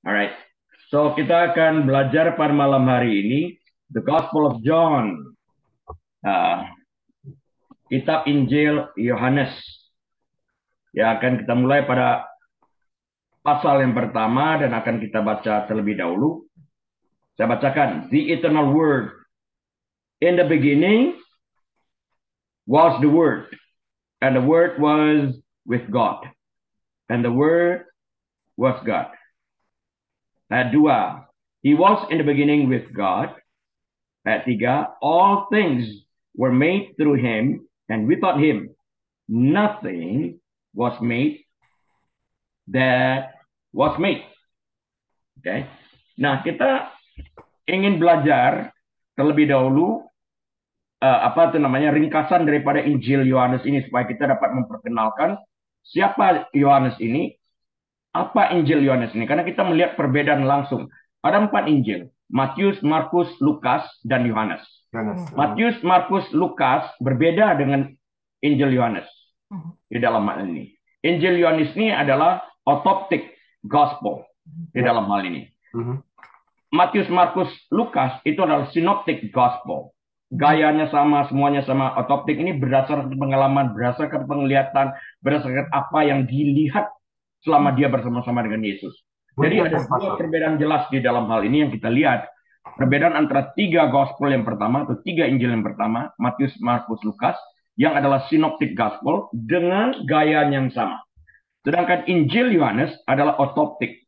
Alright. So kita akan belajar pada malam hari ini The Gospel of John, uh, kitab Injil Yohanes. Ya, akan kita mulai pada pasal yang pertama dan akan kita baca terlebih dahulu. Saya bacakan. The eternal word. In the beginning was the word, and the word was with God, and the word was God. Ayat 2. He was in the beginning with God. Ayat 3. All things were made through him, and without him nothing was made that was made. Oke. Okay. Nah, kita ingin belajar terlebih dahulu apa itu namanya ringkasan daripada Injil Yohanes ini supaya kita dapat memperkenalkan siapa Yohanes ini, apa Injil Yohanes ini. Karena kita melihat perbedaan langsung. Ada 4 Injil: Matius, Markus, Lukas, dan Yohanes. Matius, Markus, Lukas berbeda dengan Injil Yohanes di dalam hal ini. Injil Yohanes ini adalah autoptic gospel di dalam hal ini. Matius, Markus, Lukas itu adalah synoptic gospel. Gayanya sama, semuanya sama. Autoptic ini berdasarkan pengalaman, berdasarkan penglihatan, berdasarkan apa yang dilihat selama dia bersama-sama dengan Yesus. Jadi ada dua perbedaan jelas di dalam hal ini yang kita lihat. Perbedaan antara 3 gospel yang pertama atau 3 Injil yang pertama, Matius, Markus, Lukas, yang adalah synoptic gospel dengan gaya yang sama. Sedangkan Injil Yohanes adalah autoptic.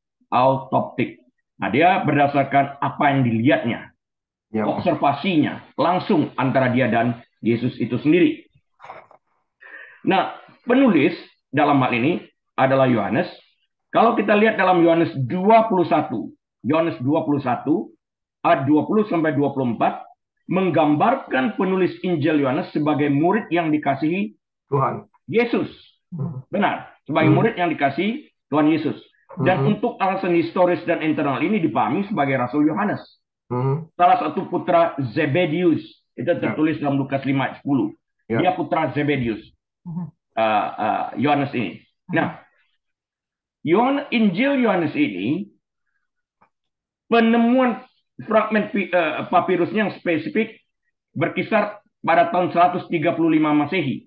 Nah, dia berdasarkan apa yang dilihatnya, observasinya, langsung antara dia dan Yesus itu sendiri. Nah, penulis dalam hal ini adalah Yohanes. Kalau kita lihat dalam Yohanes 21, ayat 20 sampai 24, menggambarkan penulis Injil Yohanes sebagai murid yang dikasihi Tuhan Yesus. Benar, sebagai murid yang dikasihi Tuhan Yesus. Dan untuk alasan historis dan internal ini dipahami sebagai Rasul Yohanes. Salah satu putra Zebedius. Itu tertulis dalam Lukas 5 ayat 10. Dia putra Zebedius. Yohanes ini. Nah, Injil Yohanes ini penemuan fragmen papirusnya yang spesifik berkisar pada tahun 135 Masehi.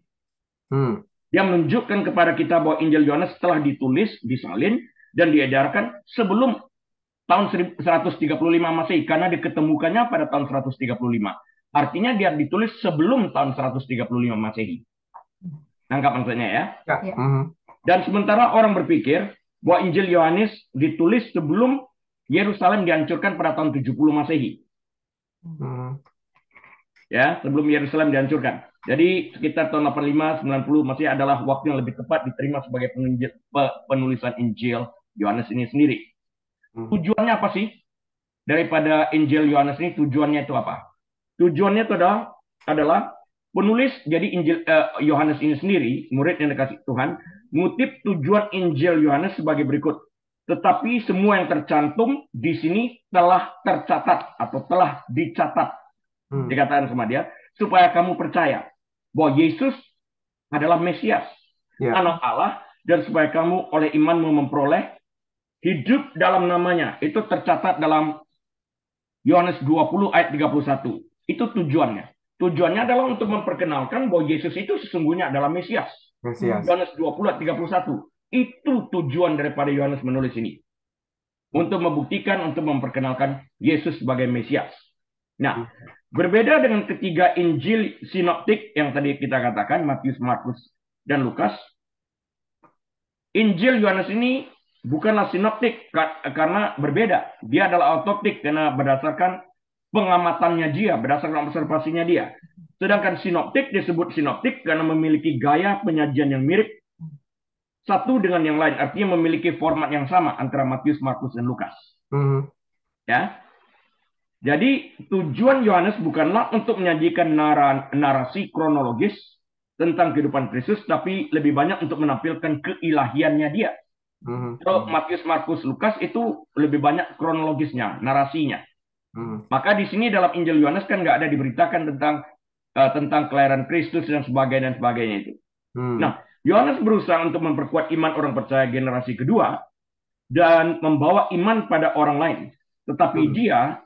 Dia menunjukkan kepada kita bahwa Injil Yohanes telah ditulis, disalin, dan diedarkan sebelum tahun 135 Masehi, karena diketemukannya pada tahun 135. Artinya dia ditulis sebelum tahun 135 Masehi. Nangkap maksudnya ya? Dan sementara orang berpikir bahwa Injil Yohanes ditulis sebelum Yerusalem dihancurkan pada tahun 70 Masehi. Ya, sebelum Yerusalem dihancurkan. Jadi sekitar tahun 85, 90 masih adalah waktu yang lebih tepat diterima sebagai penulisan Injil Yohanes ini sendiri. Tujuannya apa sih? Daripada Injil Yohanes ini, tujuannya itu apa? Tujuannya itu adalah penulis, jadi Injil Yohanes ini sendiri, murid yang dikasih Tuhan, mengutip tujuan Injil Yohanes sebagai berikut. Tetapi semua yang tercantum di sini telah tercatat atau telah dicatat. Dikatakan sama dia, supaya kamu percaya bahwa Yesus adalah Mesias, Anak Allah, dan supaya kamu oleh imanmu memperoleh hidup dalam namanya. Itu tercatat dalam Yohanes 20 ayat 31. Itu tujuannya. Tujuannya adalah untuk memperkenalkan bahwa Yesus itu sesungguhnya adalah Mesias. Yohanes 20 ayat 31. Itu tujuan daripada Yohanes menulis ini. Untuk membuktikan, untuk memperkenalkan Yesus sebagai Mesias. Nah, berbeda dengan ketiga Injil sinoptik yang tadi kita katakan, Matius, Markus, dan Lukas, Injil Yohanes ini bukanlah sinoptik karena berbeda. Dia adalah autoptik karena berdasarkan pengamatannya dia, berdasarkan observasinya dia. Sedangkan sinoptik disebut sinoptik karena memiliki gaya penyajian yang mirip satu dengan yang lain. Artinya memiliki format yang sama antara Matius, Markus, dan Lukas. Ya. Jadi tujuan Yohanes bukanlah untuk menyajikan narasi kronologis tentang kehidupan Kristus, tapi lebih banyak untuk menampilkan keilahiannya dia. Kalau Matius, Markus, Lukas itu lebih banyak kronologisnya, narasinya. Maka di sini dalam Injil Yohanes kan nggak ada diberitakan tentang kelahiran Kristus dan sebagainya itu. Nah, Yohanes berusaha untuk memperkuat iman orang percaya generasi kedua dan membawa iman pada orang lain. Tetapi dia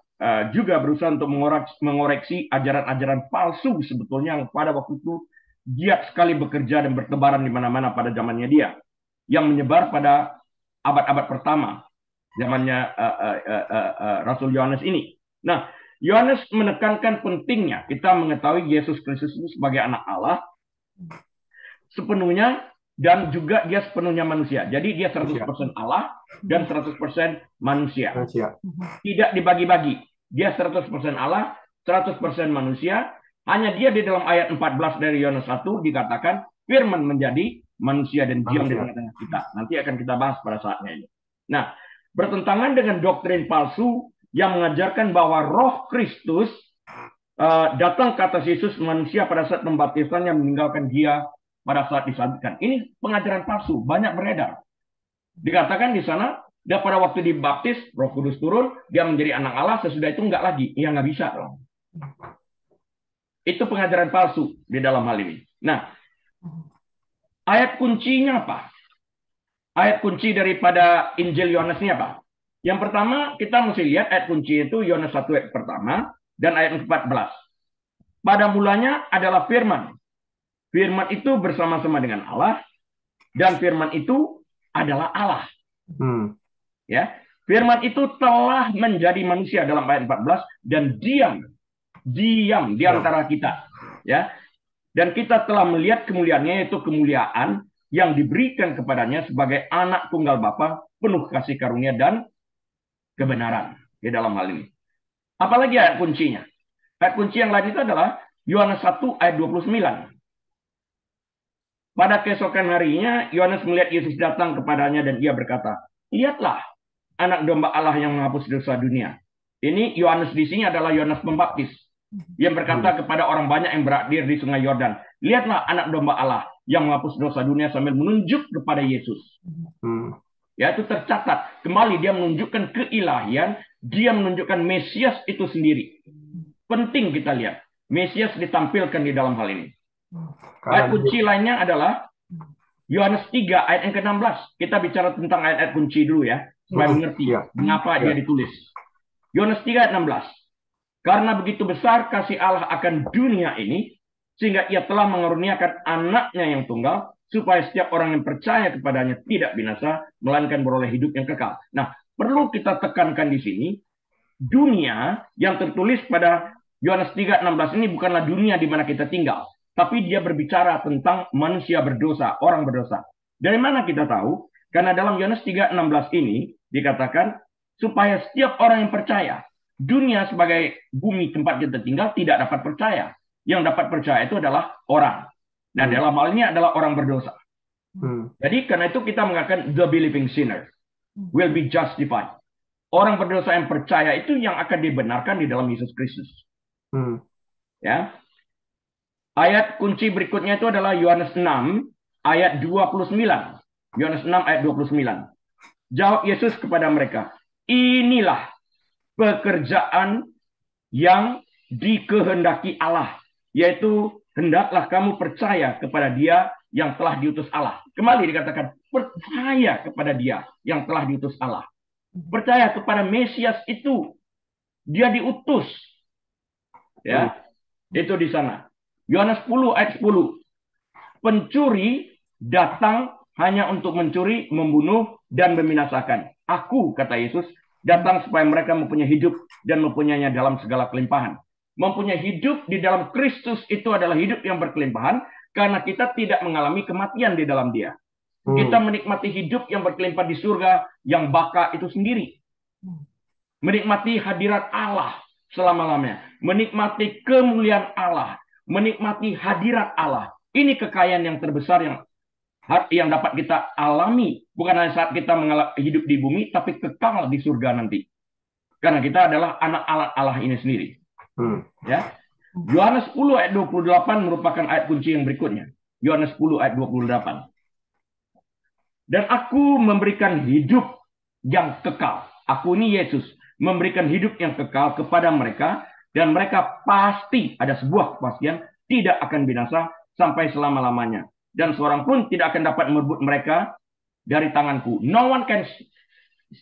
juga berusaha untuk mengoreksi ajaran-ajaran palsu sebetulnya yang pada waktu itu giat sekali bekerja dan bertebaran di mana-mana pada zamannya dia, yang menyebar pada abad-abad pertama zamannya Rasul Yohanes ini. Nah, Yohanes menekankan pentingnya kita mengetahui Yesus Kristus itu sebagai anak Allah sepenuhnya, dan juga dia sepenuhnya manusia. Jadi dia 100% Allah dan 100% manusia. Tidak dibagi-bagi. Dia 100% Allah, 100% manusia. Hanya dia di dalam ayat 14 dari Yohanes 1 dikatakan firman menjadi manusia dan diam di tengah-tengah kita. Nanti akan kita bahas pada saatnya ini. Nah, bertentangan dengan doktrin palsu yang mengajarkan bahwa Roh Kristus datang ke atas Yesus manusia pada saat pembaptisannya, meninggalkan dia pada saat disalibkan. Ini pengajaran palsu, banyak beredar. Dikatakan di sana, dia pada waktu dibaptis, Roh Kudus turun, dia menjadi anak Allah, sesudah itu enggak lagi. Iya, nggak bisa. Itu pengajaran palsu di dalam hal ini. Nah, ayat kuncinya apa? Ayat kunci daripada Injil Yohanes ini apa? Yang pertama, kita mesti lihat ayat kunci itu Yohanes 1 ayat pertama dan ayat 14. Pada mulanya adalah firman. Firman itu bersama-sama dengan Allah, dan firman itu adalah Allah. Ya, firman itu telah menjadi manusia dalam ayat 14 dan diam di antara kita. Ya, dan kita telah melihat kemuliaannya, yaitu kemuliaan yang diberikan kepadanya sebagai anak tunggal Bapa, penuh kasih karunia dan kebenaran di dalam hal ini. Apalagi ayat kuncinya? Ayat kunci yang lain itu adalah Yohanes 1 ayat 29. Pada keesokan harinya, Yohanes melihat Yesus datang kepadanya dan ia berkata, "Lihatlah, anak domba Allah yang menghapus dosa dunia." Ini Yohanes di sini adalah Yohanes Pembaptis yang berkata kepada orang banyak yang berakhir di Sungai Yordan, "Lihatlah anak domba Allah yang menghapus dosa dunia," sambil menunjuk kepada Yesus. Ya, itu tercatat. Kembali dia menunjukkan keilahian, dia menunjukkan Mesias itu sendiri. Penting kita lihat, Mesias ditampilkan di dalam hal ini. Ayat kunci lainnya adalah Yohanes 3 ayat yang ke-16. Kita bicara tentang ayat-ayat kunci dulu ya, supaya mengerti mengapa dia ditulis. Yohanes 3 ayat 16. Karena begitu besar kasih Allah akan dunia ini, sehingga ia telah mengaruniakan anaknya yang tunggal, supaya setiap orang yang percaya kepadanya tidak binasa, melainkan beroleh hidup yang kekal. Nah, perlu kita tekankan di sini, dunia yang tertulis pada Yohanes 3:16 ini bukanlah dunia di mana kita tinggal, tapi dia berbicara tentang manusia berdosa, orang berdosa. Dari mana kita tahu? Karena dalam Yohanes 3:16 ini dikatakan supaya setiap orang yang percaya, dunia sebagai bumi tempat kita tinggal tidak dapat percaya. Yang dapat percaya itu adalah orang. Nah, dalam hal ini adalah orang berdosa. Jadi karena itu kita mengatakan the believing sinner will be justified. Orang berdosa yang percaya itu yang akan dibenarkan di dalam Yesus Kristus. Ya. Ayat kunci berikutnya itu adalah Yohanes 6 ayat 29. Yohanes 6 ayat 29. Jawab Yesus kepada mereka, "Inilah pekerjaan yang dikehendaki Allah, yaitu hendaklah kamu percaya kepada Dia yang telah diutus Allah." Kembali dikatakan, percaya kepada Dia yang telah diutus Allah. Percaya kepada Mesias itu. Dia diutus. Ya, itu di sana. Yohanes 10 ayat 10. Pencuri datang hanya untuk mencuri, membunuh, dan membinasakan. Aku, kata Yesus, datang supaya mereka mempunyai hidup dan mempunyainya dalam segala kelimpahan. Mempunyai hidup di dalam Kristus itu adalah hidup yang berkelimpahan karena kita tidak mengalami kematian di dalam Dia. Kita menikmati hidup yang berkelimpah di surga yang baka itu sendiri. Menikmati hadirat Allah selama-lamanya. Menikmati kemuliaan Allah. Menikmati hadirat Allah. Ini kekayaan yang terbesar yang dapat kita alami. Bukan hanya saat kita hidup di bumi, tapi kekal di surga nanti. Karena kita adalah anak Allah ini sendiri. Ya. Yohanes 10 ayat 28 merupakan ayat kunci yang berikutnya. Yohanes 10 ayat 28. Dan aku memberikan hidup yang kekal. Aku ini Yesus. Memberikan hidup yang kekal kepada mereka. Dan mereka pasti, ada sebuah kepastian, tidak akan binasa sampai selama-lamanya. Dan seorang pun tidak akan dapat merebut mereka dari tanganku. No one can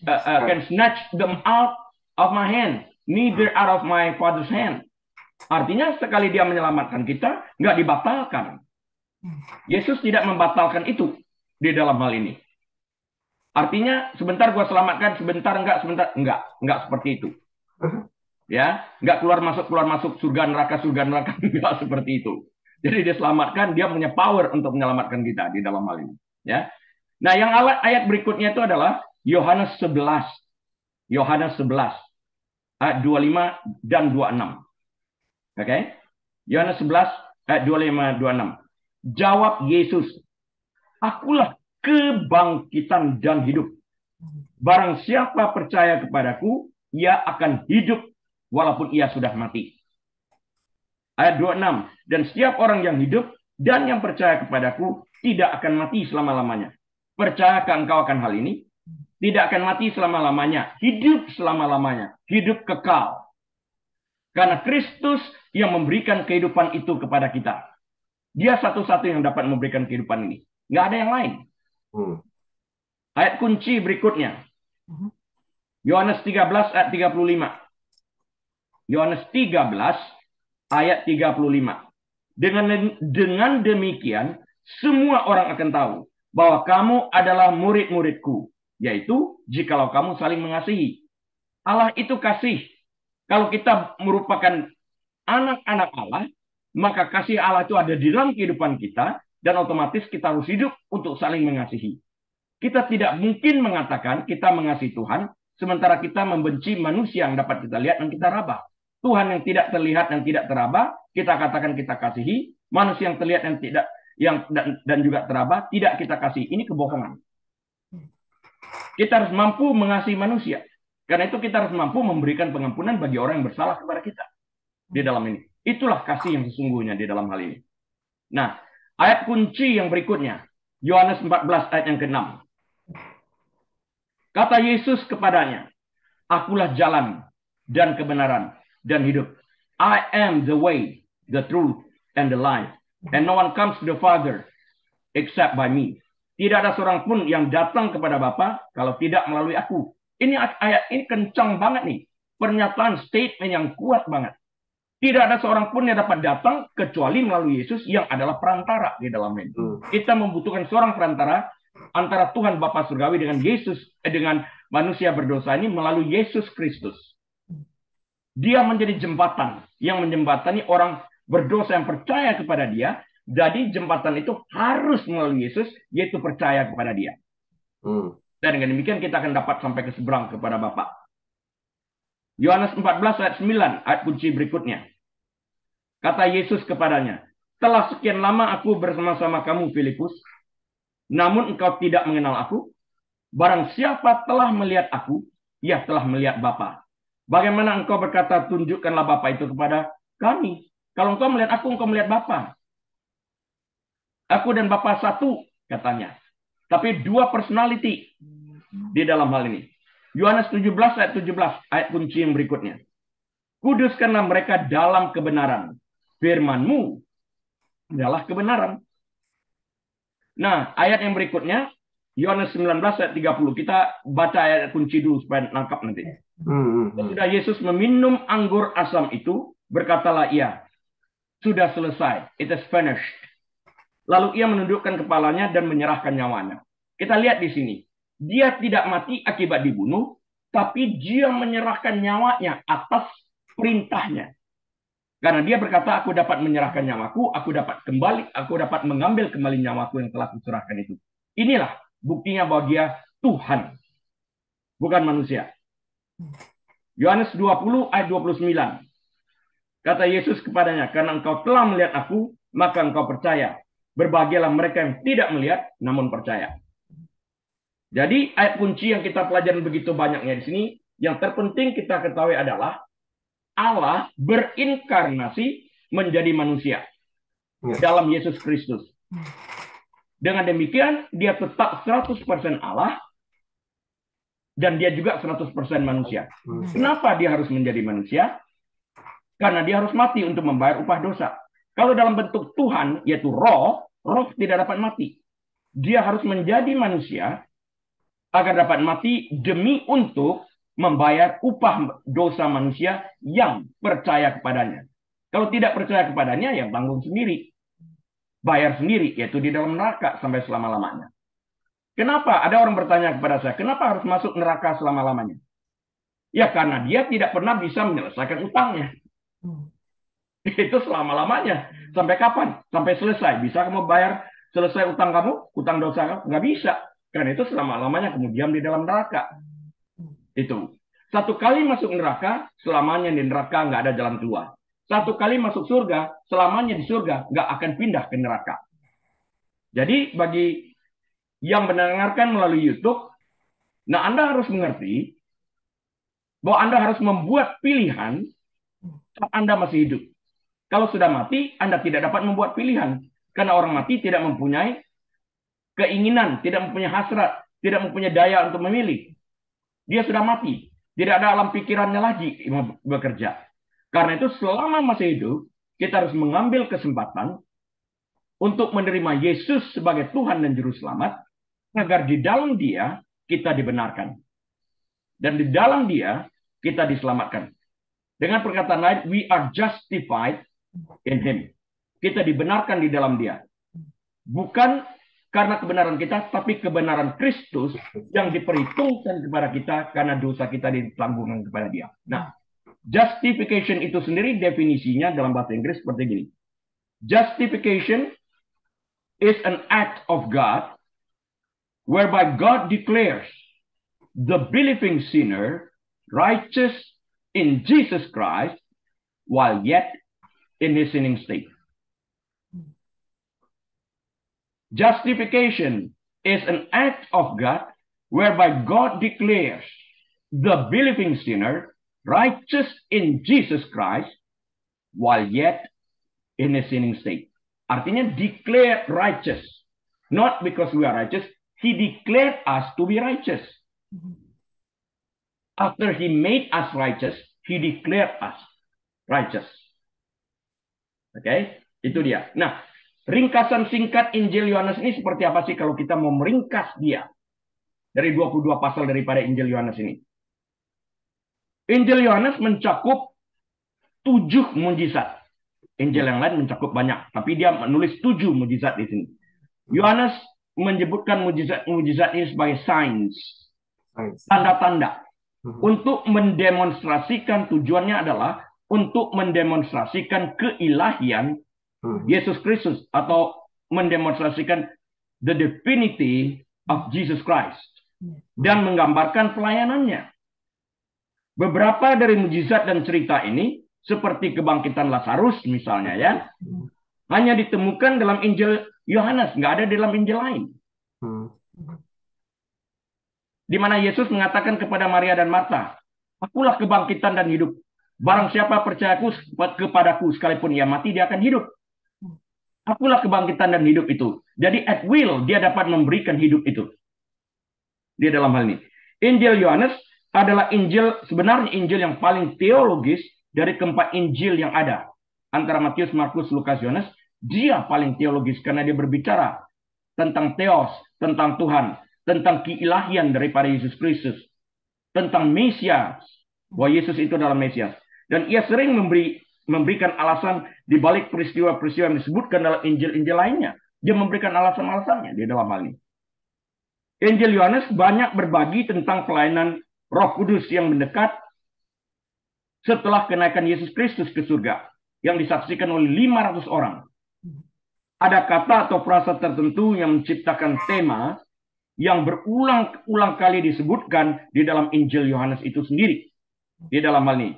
can snatch them out of my hand, neither out of my father's hand. Artinya sekali dia menyelamatkan kita, nggak dibatalkan. Yesus tidak membatalkan itu di dalam hal ini. Artinya sebentar gua selamatkan, sebentar enggak seperti itu. Ya, nggak keluar masuk surga neraka nggak seperti itu. Jadi dia selamatkan, dia punya power untuk menyelamatkan kita di dalam hal ini. Ya. Nah, yang ayat berikutnya itu adalah Yohanes 11. Yohanes 11 ayat 25 dan 26. Oke? Yohanes 11 ayat 25 26. Jawab Yesus, "Akulah kebangkitan dan hidup. Barang siapa percaya kepadaku, ia akan hidup walaupun ia sudah mati." Ayat 26. Dan setiap orang yang hidup dan yang percaya kepadaku tidak akan mati selama-lamanya. Percayakah engkau akan hal ini? Tidak akan mati selama-lamanya. Hidup selama-lamanya. Hidup kekal. Karena Kristus yang memberikan kehidupan itu kepada kita. Dia satu-satu yang dapat memberikan kehidupan ini. Nggak ada yang lain. Ayat kunci berikutnya. Yohanes 13 ayat 35. Yohanes 13 ayat 35. Dengan demikian, semua orang akan tahu bahwa kamu adalah murid-muridku, yaitu jikalau kamu saling mengasihi. Allah itu kasih. Kalau kita merupakan anak-anak Allah, maka kasih Allah itu ada di dalam kehidupan kita, dan otomatis kita harus hidup untuk saling mengasihi. Kita tidak mungkin mengatakan kita mengasihi Tuhan, sementara kita membenci manusia yang dapat kita lihat dan kita raba. Tuhan yang tidak terlihat dan tidak teraba, kita katakan kita kasihi. Manusia yang terlihat dan tidak dan juga teraba, tidak kita kasih. Ini kebohongan. Kita harus mampu mengasihi manusia. Karena itu kita harus mampu memberikan pengampunan bagi orang yang bersalah kepada kita. Di dalam ini. Itulah kasih yang sesungguhnya di dalam hal ini. Nah, ayat kunci yang berikutnya. Yohanes 14 ayat yang ke-6. Kata Yesus kepadanya, "Akulah jalan dan kebenaran dan hidup. I am the way, the truth, and the life. And no one comes to the Father except by me." Tidak ada seorang pun yang datang kepada Bapa kalau tidak melalui aku. Ini ayat ini kencang banget nih. Pernyataan statement yang kuat banget. Tidak ada seorang pun yang dapat datang kecuali melalui Yesus yang adalah perantara di dalam itu. Kita membutuhkan seorang perantara antara Tuhan Bapa Surgawi dengan Yesus, dengan manusia berdosa ini melalui Yesus Kristus. Dia menjadi jembatan yang menjembatani orang berdosa yang percaya kepada dia. Jadi jembatan itu harus melalui Yesus, yaitu percaya kepada dia. Dan dengan demikian kita akan dapat sampai ke seberang kepada Bapa. Yohanes 14 ayat 9, ayat kunci berikutnya. Kata Yesus kepadanya, "Telah sekian lama aku bersama-sama kamu, Filipus, namun engkau tidak mengenal aku. Barang siapa telah melihat aku, ia telah melihat Bapa. Bagaimana engkau berkata, tunjukkanlah Bapa itu kepada kami? Kalau engkau melihat aku, engkau melihat Bapa. Aku dan Bapa satu," katanya. Tapi dua personality di dalam hal ini. Yohanes 17 ayat 17, ayat kunci yang berikutnya. "Kuduskanlah mereka dalam kebenaran. Firman-Mu adalah kebenaran." Nah, ayat yang berikutnya, Yohanes 19 ayat 30. Kita baca ayat kunci dulu supaya nangkap nanti. Sesudah Yesus meminum anggur asam itu, berkatalah ia, "Sudah selesai. It is finished." Lalu ia menundukkan kepalanya dan menyerahkan nyawanya. Kita lihat di sini. Dia tidak mati akibat dibunuh, tapi dia menyerahkan nyawanya atas perintahnya. Karena dia berkata, "Aku dapat menyerahkan nyawaku, aku dapat mengambil kembali nyawaku yang telah kuserahkan itu." Inilah buktinya bahwa dia Tuhan, bukan manusia. Yohanes 20 ayat 29. Kata Yesus kepadanya, "Karena engkau telah melihat aku, maka engkau percaya. Berbahagialah mereka yang tidak melihat, namun percaya." Jadi ayat kunci yang kita pelajari begitu banyaknya di sini, yang terpenting kita ketahui adalah Allah berinkarnasi menjadi manusia dalam Yesus Kristus. Dengan demikian, dia tetap 100% Allah, dan dia juga 100% manusia. Kenapa dia harus menjadi manusia? Karena dia harus mati untuk membayar upah dosa. Kalau dalam bentuk Tuhan, yaitu roh tidak dapat mati. Dia harus menjadi manusia, agar dapat mati demi untuk membayar upah dosa manusia yang percaya kepadanya. Kalau tidak percaya kepadanya, ya tanggung sendiri. Bayar sendiri, yaitu di dalam neraka sampai selama-lamanya. Kenapa? Ada orang bertanya kepada saya, kenapa harus masuk neraka selama-lamanya? Ya karena dia tidak pernah bisa menyelesaikan utangnya. Itu selama-lamanya. Sampai kapan? Sampai selesai. Bisa kamu bayar selesai utang kamu? Utang dosa kamu? Nggak bisa. Karena itu selama-lamanya kemudian di dalam neraka. Itu. Satu kali masuk neraka, selamanya di neraka nggak ada jalan keluar. Satu kali masuk surga, selamanya di surga nggak akan pindah ke neraka. Jadi bagi yang mendengarkan melalui YouTube, nah Anda harus mengerti bahwa Anda harus membuat pilihan saat Anda masih hidup. Kalau sudah mati, Anda tidak dapat membuat pilihan. Karena orang mati tidak mempunyai keinginan, tidak mempunyai hasrat, tidak mempunyai daya untuk memilih. Dia sudah mati. Tidak ada alam pikirannya lagi bekerja. Karena itu selama masih hidup, kita harus mengambil kesempatan untuk menerima Yesus sebagai Tuhan dan Juru Selamat, agar di dalam Dia kita dibenarkan. Dan di dalam Dia kita diselamatkan. Dengan perkataan lain, we are justified in Him. Kita dibenarkan di dalam Dia. Bukan karena kebenaran kita, tapi kebenaran Kristus yang diperhitungkan kepada kita karena dosa kita ditanggungan kepada Dia. Nah, justification itu sendiri definisinya dalam bahasa Inggris seperti gini. Justification is an act of God whereby God declares the believing sinner righteous in Jesus Christ while yet in his sinning state. Justification is an act of God whereby God declares the believing sinner righteous in Jesus Christ while yet in a sinning state. Artinya declare righteous. Not because we are righteous. He declared us to be righteous. After he made us righteous, he declared us righteous. Oke, itu dia. Nah, ringkasan singkat Injil Yohanes ini seperti apa sih kalau kita mau meringkas dia dari 22 pasal daripada Injil Yohanes ini? Injil Yohanes mencakup 7 mujizat. Injil yang lain mencakup banyak, tapi dia menulis 7 mujizat di sini. Yohanes menyebutkan mujizat-mujizat ini sebagai signs, tanda-tanda. Untuk mendemonstrasikan, tujuannya adalah untuk mendemonstrasikan keilahian Yesus Kristus atau mendemonstrasikan the divinity of Jesus Christ dan menggambarkan pelayanannya. Beberapa dari mujizat dan cerita ini seperti kebangkitan Lazarus misalnya ya, hanya ditemukan dalam Injil Yohanes, nggak ada dalam Injil lain. Di mana Yesus mengatakan kepada Maria dan Marta, akulah kebangkitan dan hidup. Barang siapa percaya kepadaku, sekalipun ia mati, dia akan hidup. Akulah kebangkitan dan hidup itu. Jadi at will, dia dapat memberikan hidup itu. Dia dalam hal ini. Injil Yohanes adalah sebenarnya Injil yang paling teologis dari keempat Injil yang ada. Antara Matius, Markus, Lukas, Yohanes, dia paling teologis karena dia berbicara tentang theos, tentang Tuhan, tentang keilahian daripada Yesus Kristus, tentang Mesias, bahwa Yesus itu adalah Mesias. Dan ia sering memberikan alasan di balik peristiwa-peristiwa yang disebutkan dalam Injil-Injil lainnya. Dia memberikan alasan-alasannya di dalam hal ini. Injil Yohanes banyak berbagi tentang pelayanan Roh Kudus yang mendekat setelah kenaikan Yesus Kristus ke surga, yang disaksikan oleh 500 orang. Ada kata atau frasa tertentu yang menciptakan tema yang berulang-ulang kali disebutkan di dalam Injil Yohanes itu sendiri. Di dalam hal ini.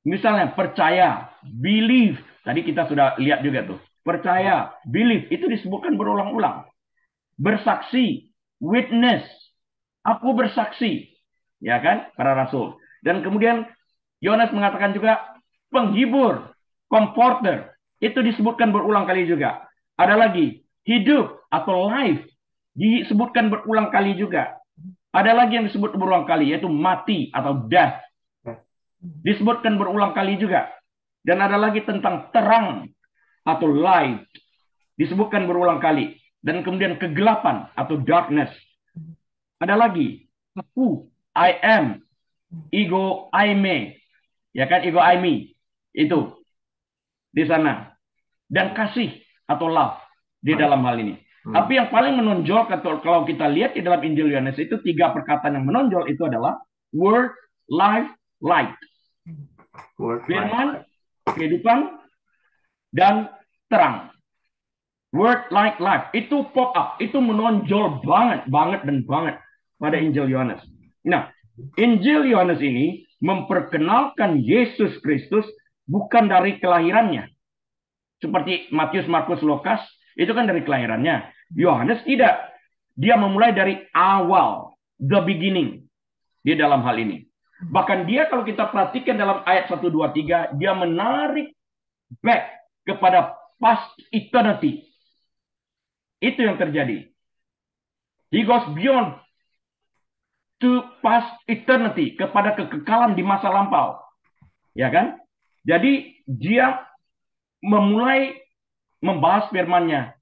Misalnya percaya, believe. Tadi kita sudah lihat juga tuh. Percaya, believe. Itu disebutkan berulang-ulang. Bersaksi, witness. Aku bersaksi. Ya kan? Para rasul. Dan kemudian Yohanes mengatakan juga penghibur, comforter. Itu disebutkan berulang kali juga. Ada lagi, hidup atau life. Disebutkan berulang kali juga. Ada lagi yang disebut berulang kali, yaitu mati atau death. Disebutkan berulang kali juga. Dan ada lagi tentang terang atau light. Disebutkan berulang kali. Dan kemudian kegelapan atau darkness. Ada lagi, aku, I am, ego, I may. Ya kan, ego, I me. Itu di sana. Dan kasih atau love di dalam hal ini. Tapi yang paling menonjol kalau kita lihat di dalam Injil Yohanes itu 3 perkataan yang menonjol itu adalah word, life, light. Firman, kehidupan, dan terang. Word, light, life. Itu pop up. Itu menonjol banget pada Injil Yohanes. Nah, Injil Yohanes ini memperkenalkan Yesus Kristus bukan dari kelahirannya. Seperti Matius, Markus, Lukas, itu kan dari kelahirannya. Yohanes tidak. Dia memulai dari awal, the beginning, di dalam hal ini. Bahkan dia kalau kita perhatikan dalam ayat 1, 2, 3, dia menarik back kepada past eternity. Itu yang terjadi. He goes beyond to past eternity, kepada kekekalan di masa lampau. Ya kan? Jadi dia memulai membahas firman-Nya.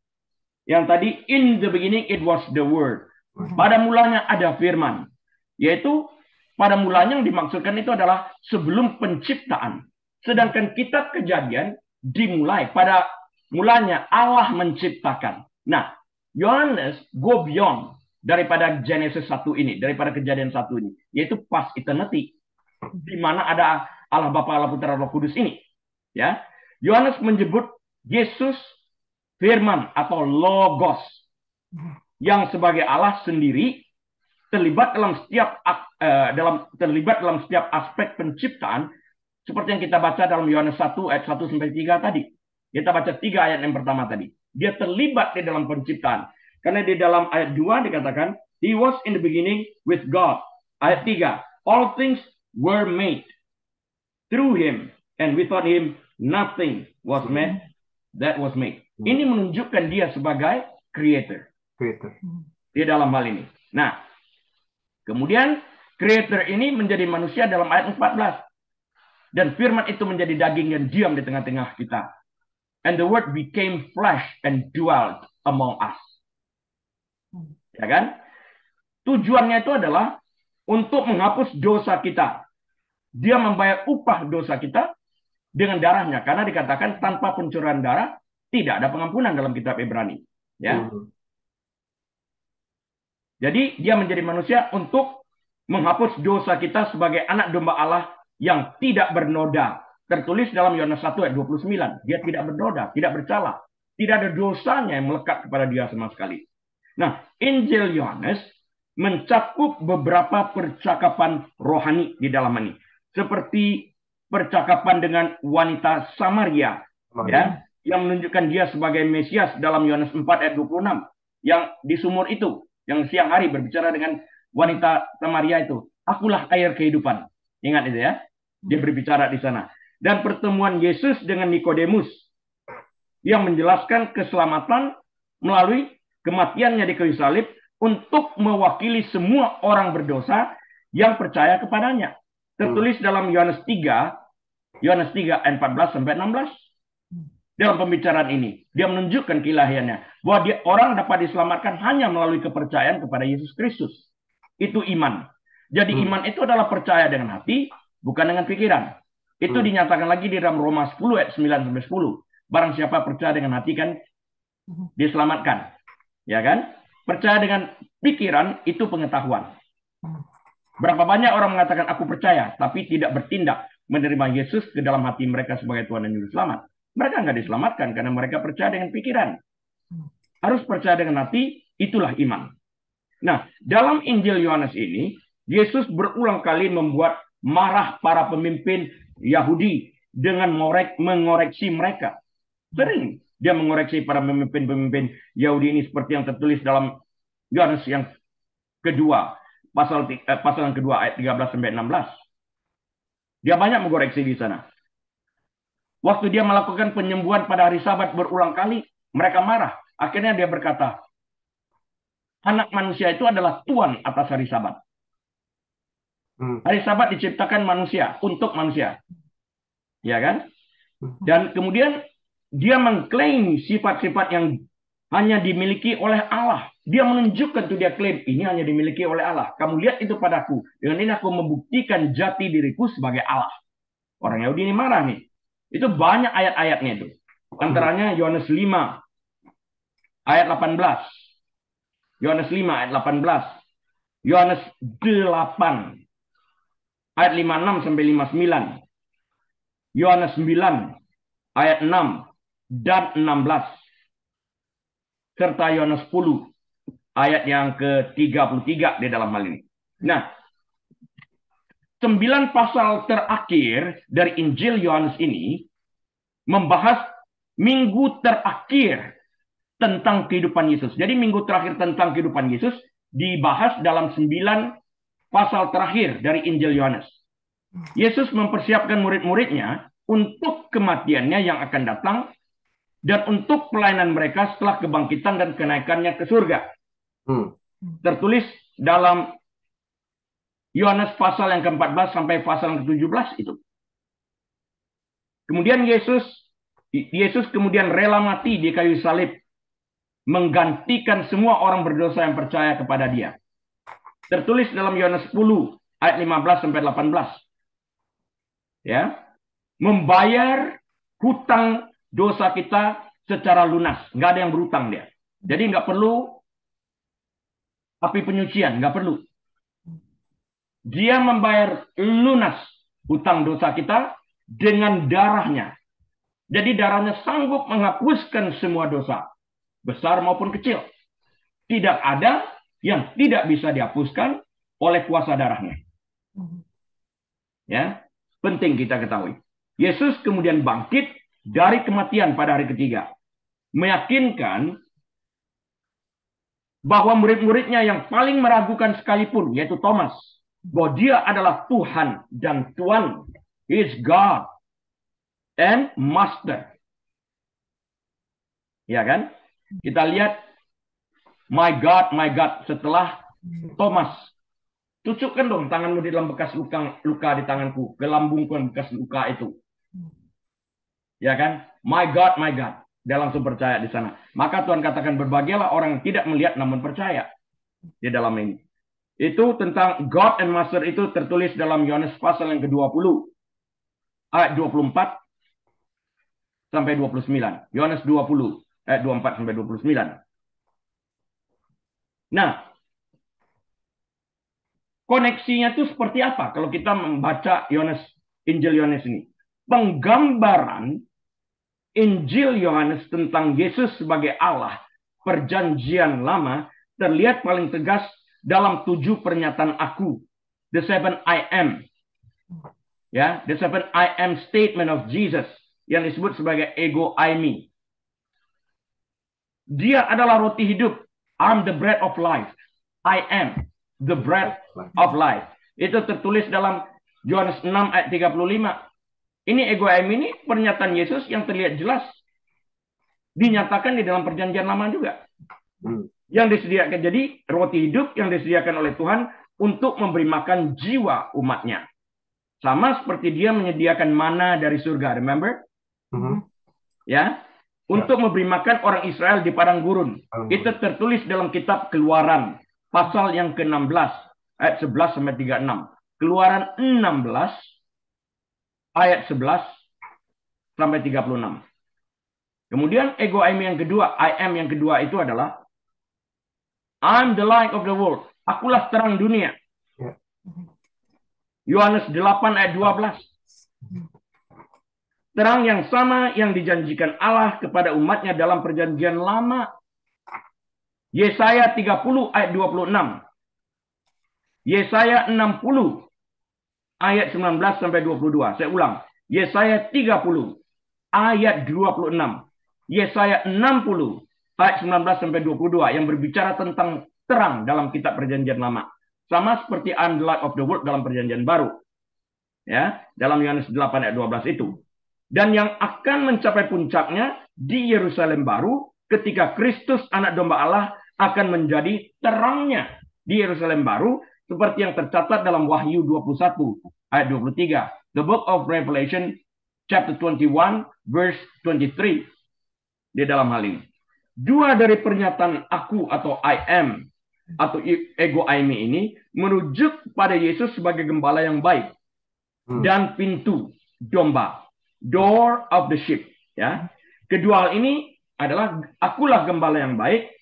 Yang tadi, in the beginning it was the word. Pada mulanya ada firman. Yaitu, pada mulanya yang dimaksudkan itu adalah sebelum penciptaan. Sedangkan kitab Kejadian dimulai pada mulanya Allah menciptakan. Nah, Yohanes go beyond daripada Genesis 1 ini, daripada Kejadian 1 ini. Yaitu past eternity. Di mana ada Allah Bapa, Allah Putra, Roh Kudus ini. Ya, Yohanes menyebut Yesus firman atau logos yang sebagai Allah sendiri terlibat dalam setiap aspek penciptaan seperti yang kita baca dalam Yohanes 1 ayat 1 sampai 3 tadi. Kita baca 3 ayat yang pertama tadi. Dia terlibat di dalam penciptaan. Karena di dalam ayat 2 dikatakan he was in the beginning with God. Ayat 3, all things were made through him and without him nothing was made that was made. Ini menunjukkan dia sebagai creator. Di dalam hal ini. Nah, kemudian creator ini menjadi manusia dalam ayat 14. Dan firman itu menjadi daging dan diam di tengah-tengah kita. And the word became flesh and dwelt among us. Ya kan? Tujuannya itu adalah untuk menghapus dosa kita. Dia membayar upah dosa kita dengan darahnya. Karena dikatakan tanpa pencurahan darah tidak ada pengampunan dalam kitab Ibrani. Ya. Jadi dia menjadi manusia untuk menghapus dosa kita sebagai anak domba Allah yang tidak bernoda. Tertulis dalam Yohanes 1 ayat 29. Dia tidak bernoda, tidak bercela. Tidak ada dosanya yang melekat kepada dia sama sekali. Nah, Injil Yohanes mencakup beberapa percakapan rohani di dalam ini. Seperti percakapan dengan wanita Samaria. Ya, yang menunjukkan dia sebagai Mesias dalam Yohanes 4 ayat 26. Yang di sumur itu, yang siang hari berbicara dengan wanita Samaria itu. Akulah air kehidupan. Ingat itu ya. Dia berbicara di sana. Dan pertemuan Yesus dengan Nikodemus yang menjelaskan keselamatan melalui kematiannya di kayu salib untuk mewakili semua orang berdosa yang percaya kepadanya. Tertulis dalam Yohanes 3 ayat 14 sampai 16. Dalam pembicaraan ini, dia menunjukkan keilahiannya bahwa orang dapat diselamatkan hanya melalui kepercayaan kepada Yesus Kristus. Itu iman. Jadi iman itu adalah percaya dengan hati, bukan dengan pikiran. Itu dinyatakan lagi di dalam Roma 10 ayat 9 sampai 10. Barang siapa percaya dengan hati kan diselamatkan. Ya kan? Percaya dengan pikiran itu pengetahuan. Berapa banyak orang mengatakan aku percaya, tapi tidak bertindak menerima Yesus ke dalam hati mereka sebagai Tuhan dan Juru Selamat. Mereka nggak diselamatkan karena mereka percaya dengan pikiran. Harus percaya dengan hati, itulah iman. Nah, dalam Injil Yohanes ini, Yesus berulang kali membuat marah para pemimpin Yahudi dengan mengoreksi mereka. Sering dia mengoreksi para pemimpin Yahudi ini seperti yang tertulis dalam Yohanes yang kedua, pasal yang kedua ayat 13 sampai 16. Dia banyak mengoreksi di sana. Waktu dia melakukan penyembuhan pada hari Sabat berulang kali, mereka marah. Akhirnya dia berkata, anak manusia itu adalah Tuhan atas hari Sabat. Hari Sabat diciptakan manusia, untuk manusia. Ya kan? Dan kemudian dia mengklaim sifat-sifat yang hanya dimiliki oleh Allah. Dia menunjukkan tuh, dia klaim ini hanya dimiliki oleh Allah. Kamu lihat itu padaku. Dengan ini aku membuktikan jati diriku sebagai Allah. Orang Yahudi ini marah nih. Itu banyak ayat-ayatnya itu. Antaranya Yohanes 5 ayat 18. Yohanes 5 ayat 18. Yohanes 8 ayat 56 sampai 59. Yohanes 9 ayat 6 dan 16. Serta Yohanes 10 ayat yang ke-33 di dalam hal ini. Nah, 9 pasal terakhir dari Injil Yohanes ini membahas minggu terakhir tentang kehidupan Yesus. Jadi minggu terakhir tentang kehidupan Yesus dibahas dalam 9 pasal terakhir dari Injil Yohanes. Yesus mempersiapkan murid-muridnya untuk kematiannya yang akan datang dan untuk pelayanan mereka setelah kebangkitan dan kenaikannya ke surga. Tertulis dalam Yohanes pasal yang ke-14 sampai pasal yang ke-17 itu. Kemudian Yesus kemudian rela mati di kayu salib, menggantikan semua orang berdosa yang percaya kepada Dia. Tertulis dalam Yohanes 10 ayat 15 sampai 18. Ya. Membayar hutang dosa kita secara lunas, nggak ada yang berutang dia. Jadi nggak perlu api penyucian, nggak perlu. Dia membayar lunas hutang dosa kita dengan darahnya. Jadi darahnya sanggup menghapuskan semua dosa, besar maupun kecil. Tidak ada yang tidak bisa dihapuskan oleh kuasa darahnya. Ya, penting kita ketahui. Yesus kemudian bangkit dari kematian pada hari ketiga, meyakinkan bahwa murid-muridnya yang paling meragukan sekalipun, yaitu Thomas, bahwa dia adalah Tuhan dan Tuhan, He is God and Master. Ya kan? Kita lihat, my God, setelah Thomas, tucukkan dong tanganmu di dalam bekas luka di tanganku, gelambungkan bekas luka itu. Ya kan? My God, dia langsung percaya di sana. Maka Tuhan katakan, berbahagialah orang yang tidak melihat namun percaya di dalam ini. Itu tentang God and Master itu tertulis dalam Yohanes pasal yang ke-20 ayat 24 sampai 29. Yohanes 20 ayat 24 sampai 29. Nah, koneksinya itu seperti apa kalau kita membaca Injil Yohanes ini? Penggambaran Injil Yohanes tentang Yesus sebagai Allah perjanjian lama terlihat paling tegas dalam 7 pernyataan aku. The 7 I am. Ya, the 7 I am statement of Jesus yang disebut sebagai ego eimi. Dia adalah roti hidup. I'm the bread of life. I am the bread of life. Itu tertulis dalam Yohanes 6 ayat 35. Ini ego eimi, ini pernyataan Yesus yang terlihat jelas dinyatakan di dalam perjanjian lama juga. Yang disediakan, jadi roti hidup yang disediakan oleh Tuhan untuk memberi makan jiwa umatnya. Sama seperti dia menyediakan mana dari surga, remember? Ya, untuk memberi makan orang Israel di padang gurun. Itu tertulis dalam kitab Keluaran, pasal yang ke-16, ayat 11 sampai 36. Keluaran 16, ayat 11 sampai 36. Kemudian ego eimi yang kedua, I am yang kedua itu adalah I'm the light of the world. Akulah terang dunia. Yohanes 8 ayat 12. Terang yang sama yang dijanjikan Allah kepada umatnya dalam perjanjian lama. Yesaya 30 ayat 26. Yesaya 60 ayat 19 sampai 22. Saya ulang. Yesaya 30 ayat 26. Yesaya 60 ayat 19 sampai 22 yang berbicara tentang terang dalam kitab perjanjian lama. Sama seperti I'm the light of the world dalam perjanjian baru. Ya, dalam Yohanes 8 ayat 12 itu. Dan yang akan mencapai puncaknya di Yerusalem baru ketika Kristus anak domba Allah akan menjadi terangnya di Yerusalem baru seperti yang tercatat dalam Wahyu 21 ayat 23. The book of Revelation chapter 21 verse 23 di dalam hal ini. Dua dari pernyataan aku atau I am atau ego eimi ini merujuk pada Yesus sebagai gembala yang baik dan pintu domba, door of the sheep. Ya, kedua hal ini adalah akulah gembala yang baik,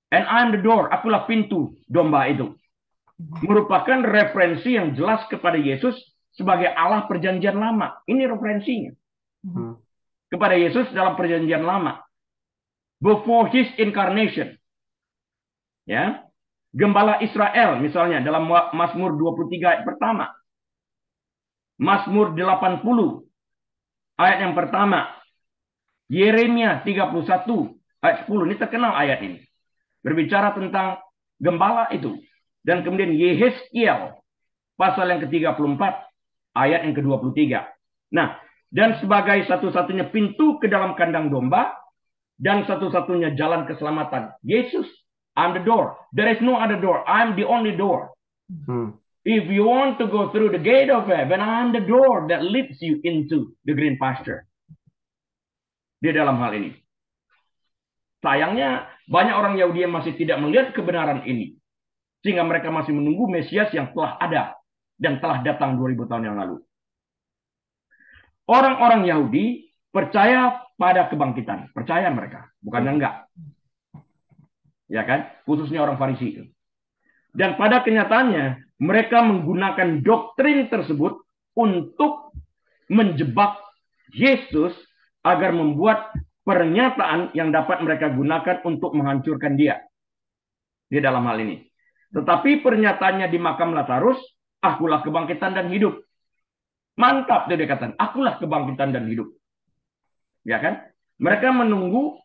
and I'm the door, akulah pintu domba itu. Merupakan referensi yang jelas kepada Yesus sebagai Allah perjanjian lama. Ini referensinya kepada Yesus dalam perjanjian lama. Before his incarnation. Ya. Gembala Israel misalnya dalam Mazmur 23 ayat pertama. Mazmur 80 ayat yang pertama. Yeremia 31 ayat 10. Ini terkenal ayat ini. Berbicara tentang gembala itu. Dan kemudian Yehezkiel pasal yang ke-34 ayat yang ke-23. Nah, dan sebagai satu-satunya pintu ke dalam kandang domba dan satu-satunya jalan keselamatan. Yesus, I'm the door. There is no other door. I'm the only door. If you want to go through the gate of heaven, I'm the door that leads you into the green pasture. Di dalam hal ini. Sayangnya, banyak orang Yahudi yang masih tidak melihat kebenaran ini. Sehingga mereka masih menunggu Mesias yang telah ada dan telah datang 2000 tahun yang lalu. Orang-orang Yahudi percaya pada kebangkitan. Percaya mereka. Bukannya enggak. Ya kan? Khususnya orang Farisi. Dan pada kenyataannya, mereka menggunakan doktrin tersebut untuk menjebak Yesus agar membuat pernyataan yang dapat mereka gunakan untuk menghancurkan dia. Di dalam hal ini. Tetapi pernyataannya di makam Lazarus, akulah kebangkitan dan hidup. Mantap dia katakan, akulah kebangkitan dan hidup. Ya kan? Mereka menunggu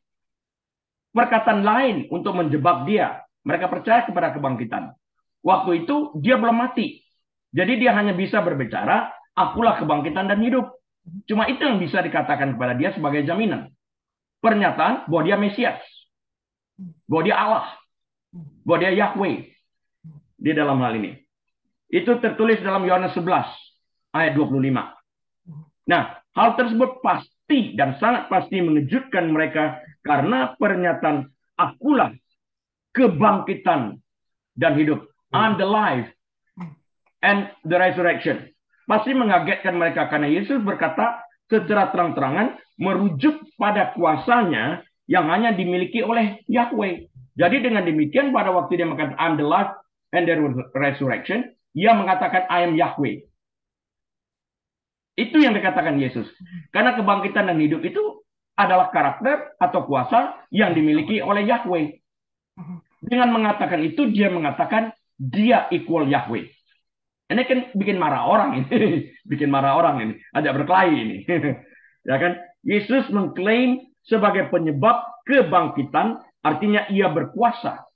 perkataan lain untuk menjebak dia. Mereka percaya kepada kebangkitan. Waktu itu dia belum mati. Jadi dia hanya bisa berbicara, akulah kebangkitan dan hidup. Cuma itu yang bisa dikatakan kepada dia sebagai jaminan. Pernyataan bahwa dia Mesias. Bahwa dia Allah. Bahwa dia Yahweh. Di dalam hal ini. Itu tertulis dalam Yohanes 11 ayat 25. Nah, hal tersebut pasti dan sangat pasti mengejutkan mereka karena pernyataan akulah kebangkitan dan hidup. I'm the life and the resurrection. Pasti mengagetkan mereka karena Yesus berkata secara terang-terangan merujuk pada kuasanya yang hanya dimiliki oleh Yahweh. Jadi dengan demikian pada waktu dia mengatakan I'm the life and the resurrection, ia mengatakan I am Yahweh. Itu yang dikatakan Yesus. Karena kebangkitan dan hidup itu adalah karakter atau kuasa yang dimiliki oleh Yahweh. Dengan mengatakan itu, dia mengatakan dia equal Yahweh. Ini kan bikin marah orang ini. Bikin marah orang ini. Ajak berkelahi ini. Ya kan? Yesus mengklaim sebagai penyebab kebangkitan, artinya ia berkuasa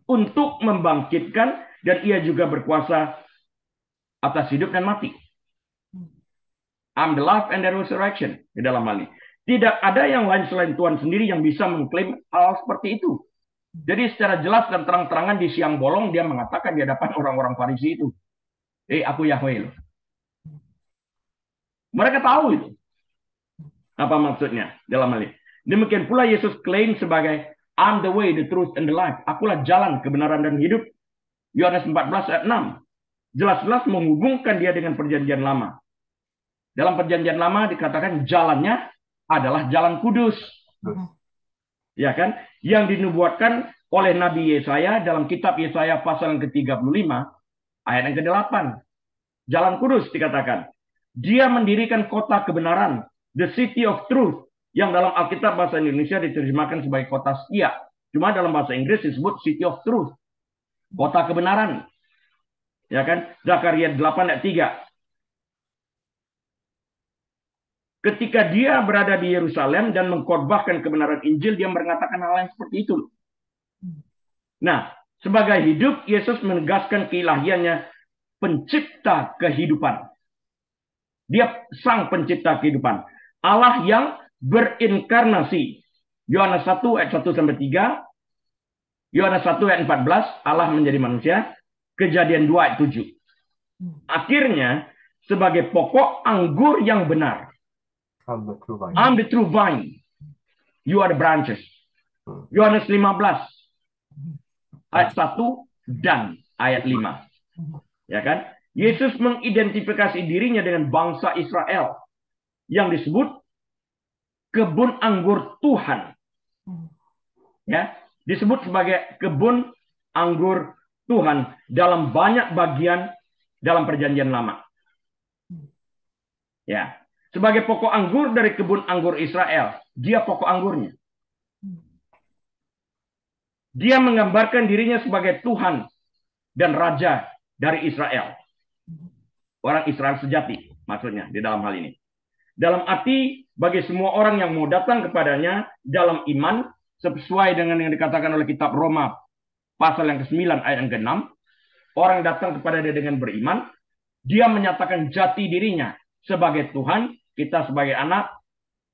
untuk membangkitkan dan ia juga berkuasa atas hidup dan mati. I'm the life and the resurrection di dalam hal ini. Tidak ada yang lain selain Tuhan sendiri yang bisa mengklaim hal seperti itu. Jadi secara jelas dan terang-terangan di siang bolong dia mengatakan di hadapan orang-orang Farisi itu, aku Yahweh loh. Mereka tahu itu. Apa maksudnya dalam hal ini. Demikian pula Yesus klaim sebagai I'm the way, the truth, and the life. Akulah jalan, kebenaran, dan hidup. Yohanes 14 ayat 6. Jelas-jelas menghubungkan dia dengan perjanjian lama. Dalam perjanjian lama dikatakan jalannya adalah jalan kudus. Ya kan? Yang dinubuatkan oleh Nabi Yesaya dalam kitab Yesaya pasal yang ke-35 ayat yang ke-8. Jalan kudus dikatakan. Dia mendirikan kota kebenaran, the city of truth, yang dalam Alkitab bahasa Indonesia diterjemahkan sebagai kota setia. Cuma dalam bahasa Inggris disebut city of truth. Kota kebenaran. Ya kan? Zakaria 8 ayat 3. Ketika dia berada di Yerusalem dan mengkhotbahkan kebenaran Injil, dia mengatakan hal yang seperti itu. Nah, sebagai hidup, Yesus menegaskan keilahiannya pencipta kehidupan. Dia sang pencipta kehidupan. Allah yang berinkarnasi. Yohanes 1 ayat 1 sampai 3. Yohanes 1 ayat 14, Allah menjadi manusia. Kejadian 2 ayat 7. Akhirnya, sebagai pokok anggur yang benar. I'm the true vine. You are the branches. Yohanes 15 ayat 1 dan ayat 5. Ya kan? Yesus mengidentifikasi dirinya dengan bangsa Israel yang disebut kebun anggur Tuhan. Ya, disebut sebagai kebun anggur Tuhan dalam banyak bagian dalam perjanjian lama. Ya, sebagai pokok anggur dari kebun anggur Israel, dia pokok anggurnya. Dia menggambarkan dirinya sebagai Tuhan dan Raja dari Israel. Orang Israel sejati, maksudnya di dalam hal ini. Dalam arti bagi semua orang yang mau datang kepadanya dalam iman, sesuai dengan yang dikatakan oleh kitab Roma pasal yang ke-9 ayat yang ke-6, orang datang kepada dia dengan beriman, dia menyatakan jati dirinya sebagai Tuhan, kita sebagai anak,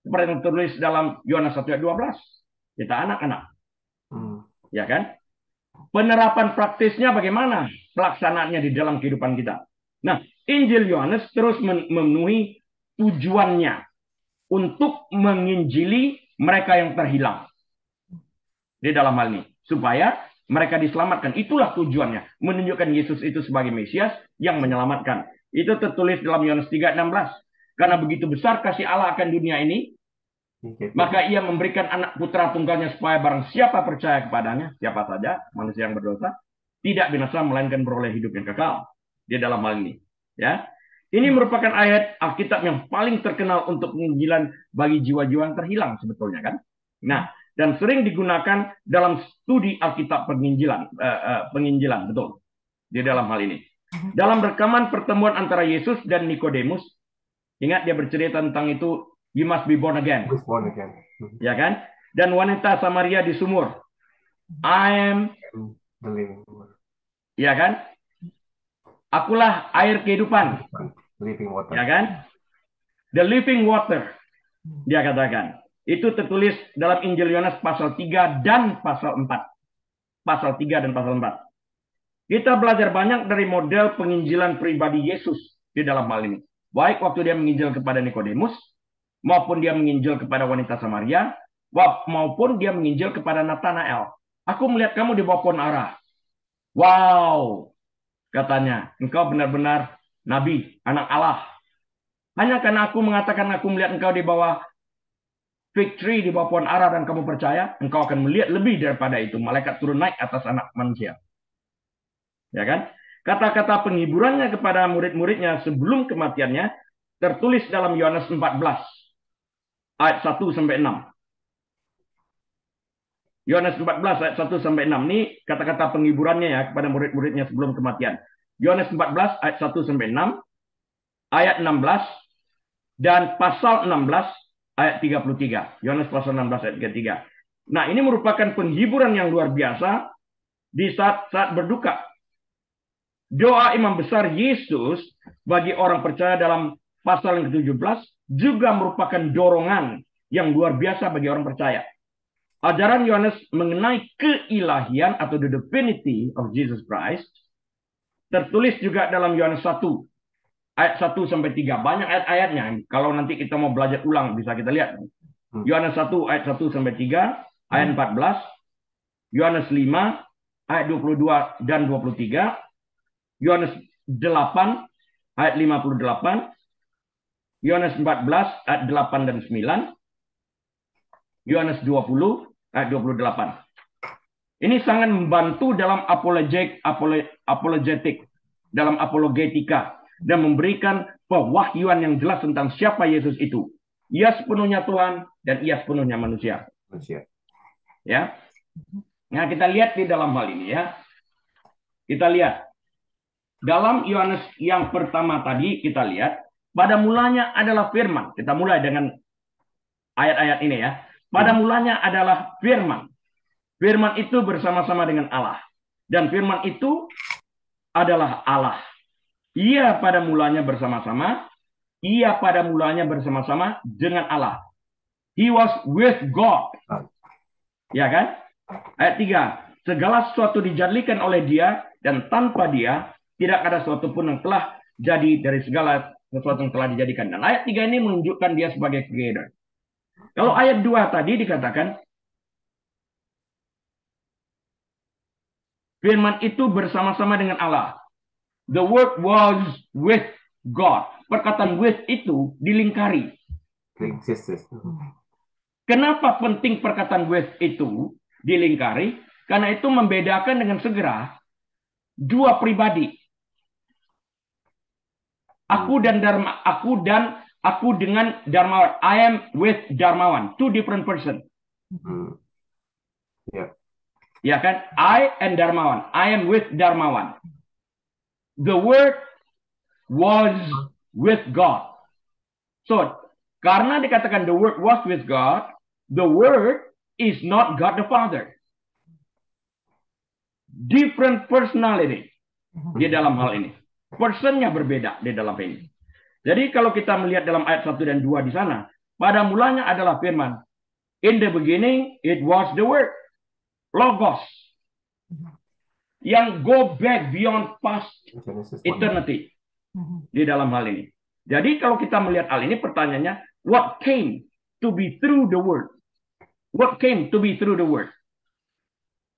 seperti yang tertulis dalam Yohanes 1 ayat 12. Kita anak-anak. Ya kan? Penerapan praktisnya bagaimana? Pelaksanaannya di dalam kehidupan kita. Nah, Injil Yohanes terus memenuhi tujuannya untuk menginjili mereka yang terhilang. Di dalam hal ini. Supaya mereka diselamatkan. Itulah tujuannya. Menunjukkan Yesus itu sebagai Mesias yang menyelamatkan. Itu tertulis dalam Yohanes 3:16. Karena begitu besar kasih Allah akan dunia ini, maka ia memberikan anak putra tunggalnya supaya barang siapa percaya kepadanya, siapa saja manusia yang berdosa, tidak binasa melainkan beroleh hidup yang kekal. Di dalam hal ini. Ya, ini merupakan ayat Alkitab yang paling terkenal untuk penginjilan bagi jiwa-jiwa yang terhilang sebetulnya kan. Nah, dan sering digunakan dalam studi Alkitab penginjilan betul di dalam hal ini. Dalam rekaman pertemuan antara Yesus dan Nikodemus, ingat dia bercerita tentang itu, you must be born again. Ya kan? Dan wanita Samaria di sumur, I am the living water. Ya kan? Akulah air kehidupan. Living water. Ya kan? The living water. Dia katakan. Itu tertulis dalam Injil Yohanes pasal 3 dan pasal 4. Pasal 3 dan pasal 4. Kita belajar banyak dari model penginjilan pribadi Yesus di dalam hal ini. Baik waktu dia menginjil kepada Nikodemus, maupun dia menginjil kepada wanita Samaria, maupun dia menginjil kepada Nathanael. Aku melihat kamu di bawah pohon ara. Wow, katanya, engkau benar-benar nabi, anak Allah. Hanya karena aku mengatakan aku melihat engkau di bawah fig tree, di bawah pohon ara, dan kamu percaya, engkau akan melihat lebih daripada itu. Malaikat turun naik atas anak manusia. Ya kan? Kata-kata penghiburannya kepada murid-muridnya sebelum kematiannya tertulis dalam Yohanes 14 ayat 1 sampai 6. Yohanes 14 ayat 1 sampai 6 ini kata-kata penghiburannya ya kepada murid-muridnya sebelum kematian. Yohanes 14 ayat 1 sampai 6, ayat 16 dan pasal 16 ayat 33. Yohanes pasal 16 ayat 33. Nah, ini merupakan penghiburan yang luar biasa di saat berduka. Doa imam besar Yesus bagi orang percaya dalam pasal yang ke-17 juga merupakan dorongan yang luar biasa bagi orang percaya. Ajaran Yohanes mengenai keilahian atau the divinity of Jesus Christ tertulis juga dalam Yohanes 1 ayat 1 sampai 3. Banyak ayat-ayatnya. Kalau nanti kita mau belajar ulang bisa kita lihat. Yohanes 1 ayat 1 sampai 3, ayat 14, Yohanes 5 ayat 22 dan 23, Yohanes 8 ayat 58, Yohanes 14 ayat 8 dan 9, Yohanes 20 ayat 28. Ini sangat membantu dalam apologetik, dalam apologetika, dan memberikan pewahyuan yang jelas tentang siapa Yesus itu. Ia sepenuhnya Tuhan dan ia sepenuhnya manusia. Ya. Nah, kita lihat di dalam hal ini ya. Kita lihat dalam Yohanes yang pertama tadi kita lihat pada mulanya adalah firman. Kita mulai dengan ayat-ayat ini ya. Pada mulanya adalah firman. Firman itu bersama-sama dengan Allah. Dan firman itu adalah Allah. Ia pada mulanya bersama-sama. Ia pada mulanya bersama-sama dengan Allah. He was with God. Ya kan? Ayat 3. Segala sesuatu dijadikan oleh dia. Dan tanpa dia tidak ada sesuatu pun yang telah jadi dari segala sesuatu yang telah dijadikan. Dan ayat 3 ini menunjukkan dia sebagai creator. Kalau ayat 2 tadi dikatakan Firman itu bersama-sama dengan Allah. The word was with God. Perkataan with itu dilingkari. Exists. Kenapa penting perkataan with itu dilingkari? Karena itu membedakan dengan segera dua pribadi. Aku dengan Darmawan. I am with Darmawan. Two different person. Yeah. Ya kan? I and Darmawan. I am with Darmawan. The word was with God. So, karena dikatakan the word was with God, the word is not God the Father. Different personality di dalam hal ini. Personnya berbeda di dalam ini. Jadi kalau kita melihat dalam ayat 1 dan 2 di sana, pada mulanya adalah firman. In the beginning, it was the word. Logos. Yang go back beyond past eternity. Di dalam hal ini. Jadi kalau kita melihat hal ini, pertanyaannya, what came to be through the word? What came to be through the word?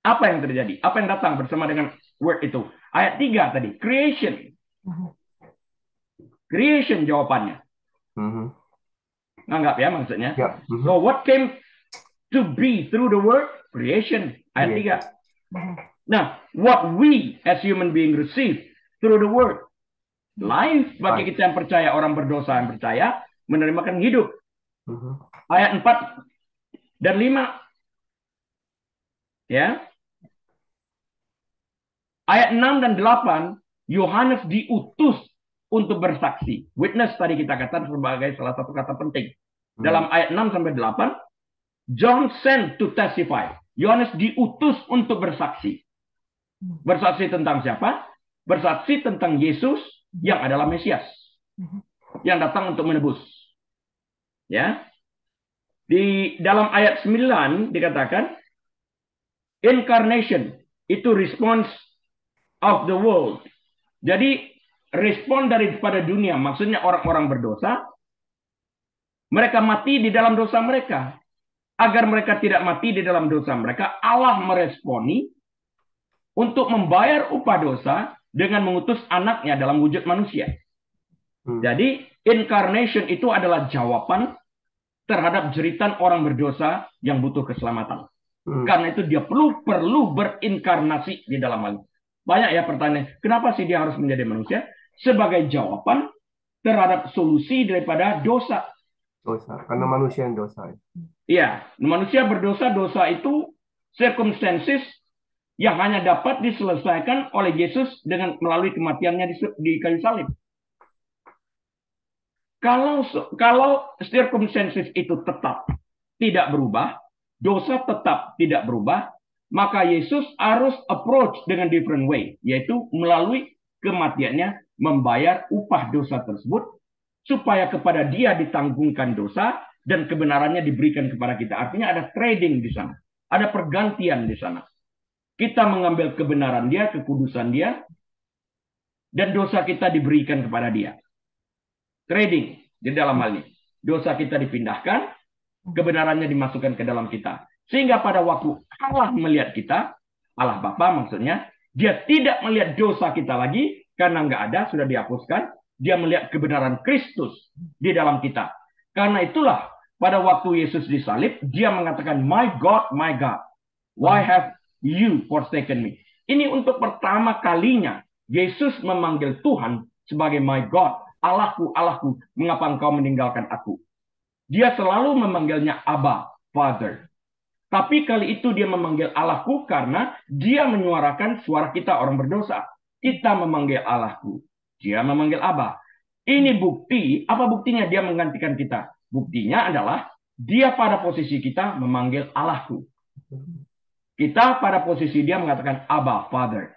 Apa yang terjadi? Apa yang datang bersama dengan word itu? Ayat 3 tadi, creation. Creation jawabannya. Nganggap ya maksudnya. Yeah. So what came to be through the word? Creation. Ayat 3. Nah, what we as human being receive through the word? Life bagi kita yang percaya, orang berdosa yang percaya, menerimakan hidup. Ayat 4 dan 5. Ya. Ayat 6 dan 8, Yohanes diutus untuk bersaksi. Witness tadi kita katakan sebagai salah satu kata penting. Dalam ayat 6 sampai 8, John sent to testify. Yohanes diutus untuk bersaksi. Bersaksi tentang siapa? Bersaksi tentang Yesus yang adalah Mesias. Yang datang untuk menebus. Ya. Di dalam ayat 9 dikatakan incarnation itu response of the world. Jadi respon daripada dunia, maksudnya orang-orang berdosa, mereka mati di dalam dosa mereka. Agar mereka tidak mati di dalam dosa mereka, Allah meresponi untuk membayar upah dosa dengan mengutus anaknya dalam wujud manusia. Jadi incarnation itu adalah jawaban terhadap jeritan orang berdosa yang butuh keselamatan. Karena itu dia perlu berinkarnasi di dalam hal. Banyak ya pertanyaan, kenapa sih dia harus menjadi manusia? Sebagai jawaban terhadap solusi daripada dosa. Karena manusia yang dosa. Iya, manusia berdosa, dosa itu circumstances yang hanya dapat diselesaikan oleh Yesus dengan melalui kematiannya di kayu salib. Kalau circumstances itu tetap tidak berubah, dosa tetap tidak berubah, maka Yesus harus approach dengan different way, yaitu melalui kematiannya membayar upah dosa tersebut, supaya kepada dia ditanggungkan dosa dan kebenarannya diberikan kepada kita. Artinya ada trading di sana, ada pergantian di sana. Kita mengambil kebenaran dia, kekudusan dia, dan dosa kita diberikan kepada dia. Trading di dalam hal ini. Dosa kita dipindahkan, kebenarannya dimasukkan ke dalam kita. Sehingga pada waktu Allah melihat kita, Allah Bapa maksudnya, dia tidak melihat dosa kita lagi, karena nggak ada, sudah dihapuskan. Dia melihat kebenaran Kristus di dalam kita. Karena itulah, pada waktu Yesus disalib, dia mengatakan, my God, why have you forsaken me? Ini untuk pertama kalinya, Yesus memanggil Tuhan sebagai my God, Allahku, Allahku, mengapa engkau meninggalkan aku? Dia selalu memanggilnya Abba, Father. Tapi kali itu dia memanggil Allahku karena dia menyuarakan suara kita orang berdosa. Kita memanggil Allahku. Dia memanggil Abba. Ini bukti, apa buktinya dia menggantikan kita? Buktinya adalah dia pada posisi kita memanggil Allahku. Kita pada posisi dia mengatakan Abba, Father.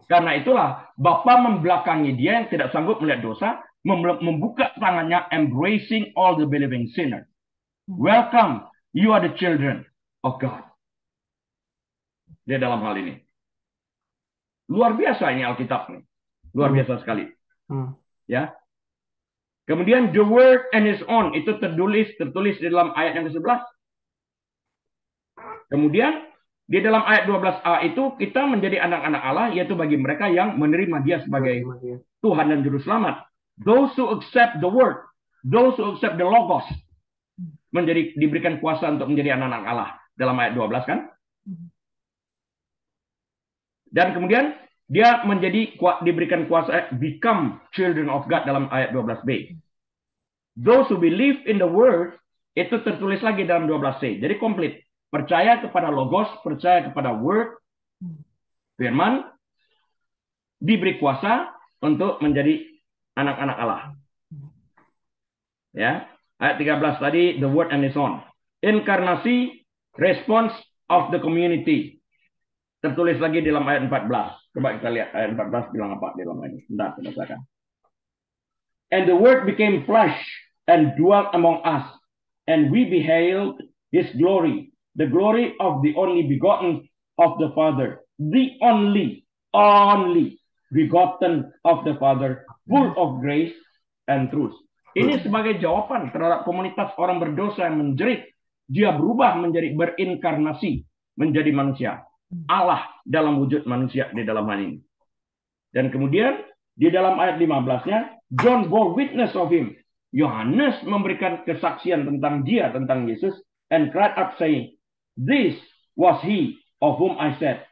Karena itulah Bapa membelakangi dia yang tidak sanggup melihat dosa, membuka tangannya, embracing all the believing sinners. Welcome, you are the children of God. Di dalam hal ini. Luar biasa ini Alkitab. Luar biasa sekali. Ya. Kemudian the word and his own itu tertulis di dalam ayat yang ke-11. Kemudian Di dalam ayat 12a itu kita menjadi anak-anak Allah, yaitu bagi mereka yang menerima Dia sebagai Tuhan dan Juru Selamat. Those who accept the word, those who accept the logos, diberikan kuasa untuk menjadi anak-anak Allah. Dalam ayat 12 kan? Dan kemudian dia diberikan kuasa, become children of God dalam ayat 12b. Those who believe in the word, itu tertulis lagi dalam 12c. Jadi komplit. Percaya kepada logos, percaya kepada word, firman, diberi kuasa untuk menjadi anak-anak Allah. Ya, ayat 13 tadi, the word and his son. Inkarnasi, response of the community. Tertulis lagi dalam ayat 14. Coba kita lihat ayat 14 bilang apa di dalam ayat ini. Bentar, kita bacakan. And the word became flesh and dwelt among us, and we beheld his glory, the glory of the only begotten of the Father, the only begotten of the Father, full of grace and truth. Ini sebagai jawaban terhadap komunitas orang berdosa yang menjerit. Dia berubah menjadi berinkarnasi, menjadi manusia. Allah dalam wujud manusia di dalam hal ini. Dan kemudian di dalam ayat 15-nya, John bore witness of him. Yohanes memberikan kesaksian tentang dia, tentang Yesus, and cried up saying, this was he of whom I said,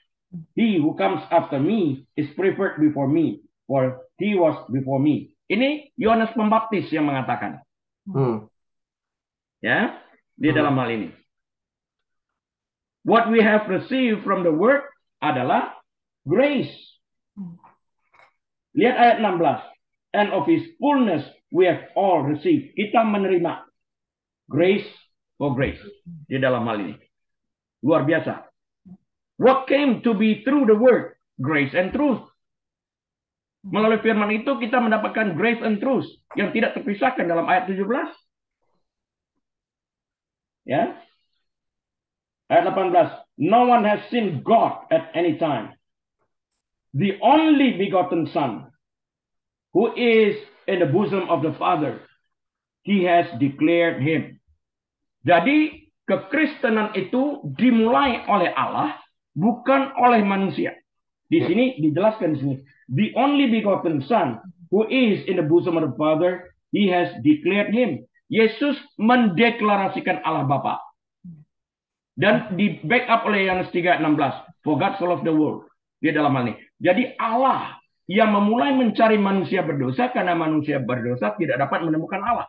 he who comes after me is preferred before me, for he was before me. Ini Yohanes Pembaptis yang mengatakan. Ya, di dalam hal ini. What we have received from the word adalah grace. Lihat ayat 16. And of his fullness we have all received. Kita menerima grace for grace di dalam hal ini. Luar biasa. What came to be through the word? Grace and truth. Melalui firman itu kita mendapatkan grace and truth yang tidak terpisahkan dalam ayat 17. Ya. Ayat 18. No one has seen God at any time. The only begotten Son, who is in the bosom of the Father, he has declared him. Jadi kekristenan itu dimulai oleh Allah, bukan oleh manusia. Di sini dijelaskan di sini. The only begotten Son, who is in the bosom of the Father, he has declared him. Yesus mendeklarasikan Allah Bapa. Dan di backup oleh Yohanes 3:16. For God so loved the world. Di dalam hal ini. Jadi Allah yang memulai mencari manusia berdosa karena manusia berdosa tidak dapat menemukan Allah.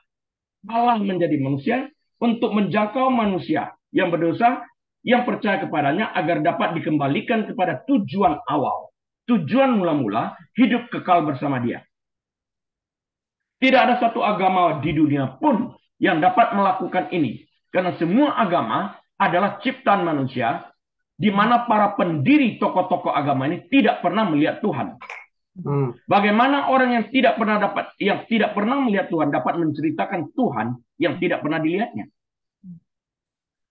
Allah menjadi manusia untuk menjangkau manusia yang berdosa, yang percaya kepadanya agar dapat dikembalikan kepada tujuan awal. Tujuan mula-mula hidup kekal bersama Dia. Tidak ada satu agama di dunia pun yang dapat melakukan ini. Karena semua agama adalah ciptaan manusia, di mana para pendiri tokoh-tokoh agama ini tidak pernah melihat Tuhan. Bagaimana orang yang tidak pernah melihat Tuhan dapat menceritakan Tuhan yang tidak pernah dilihatnya?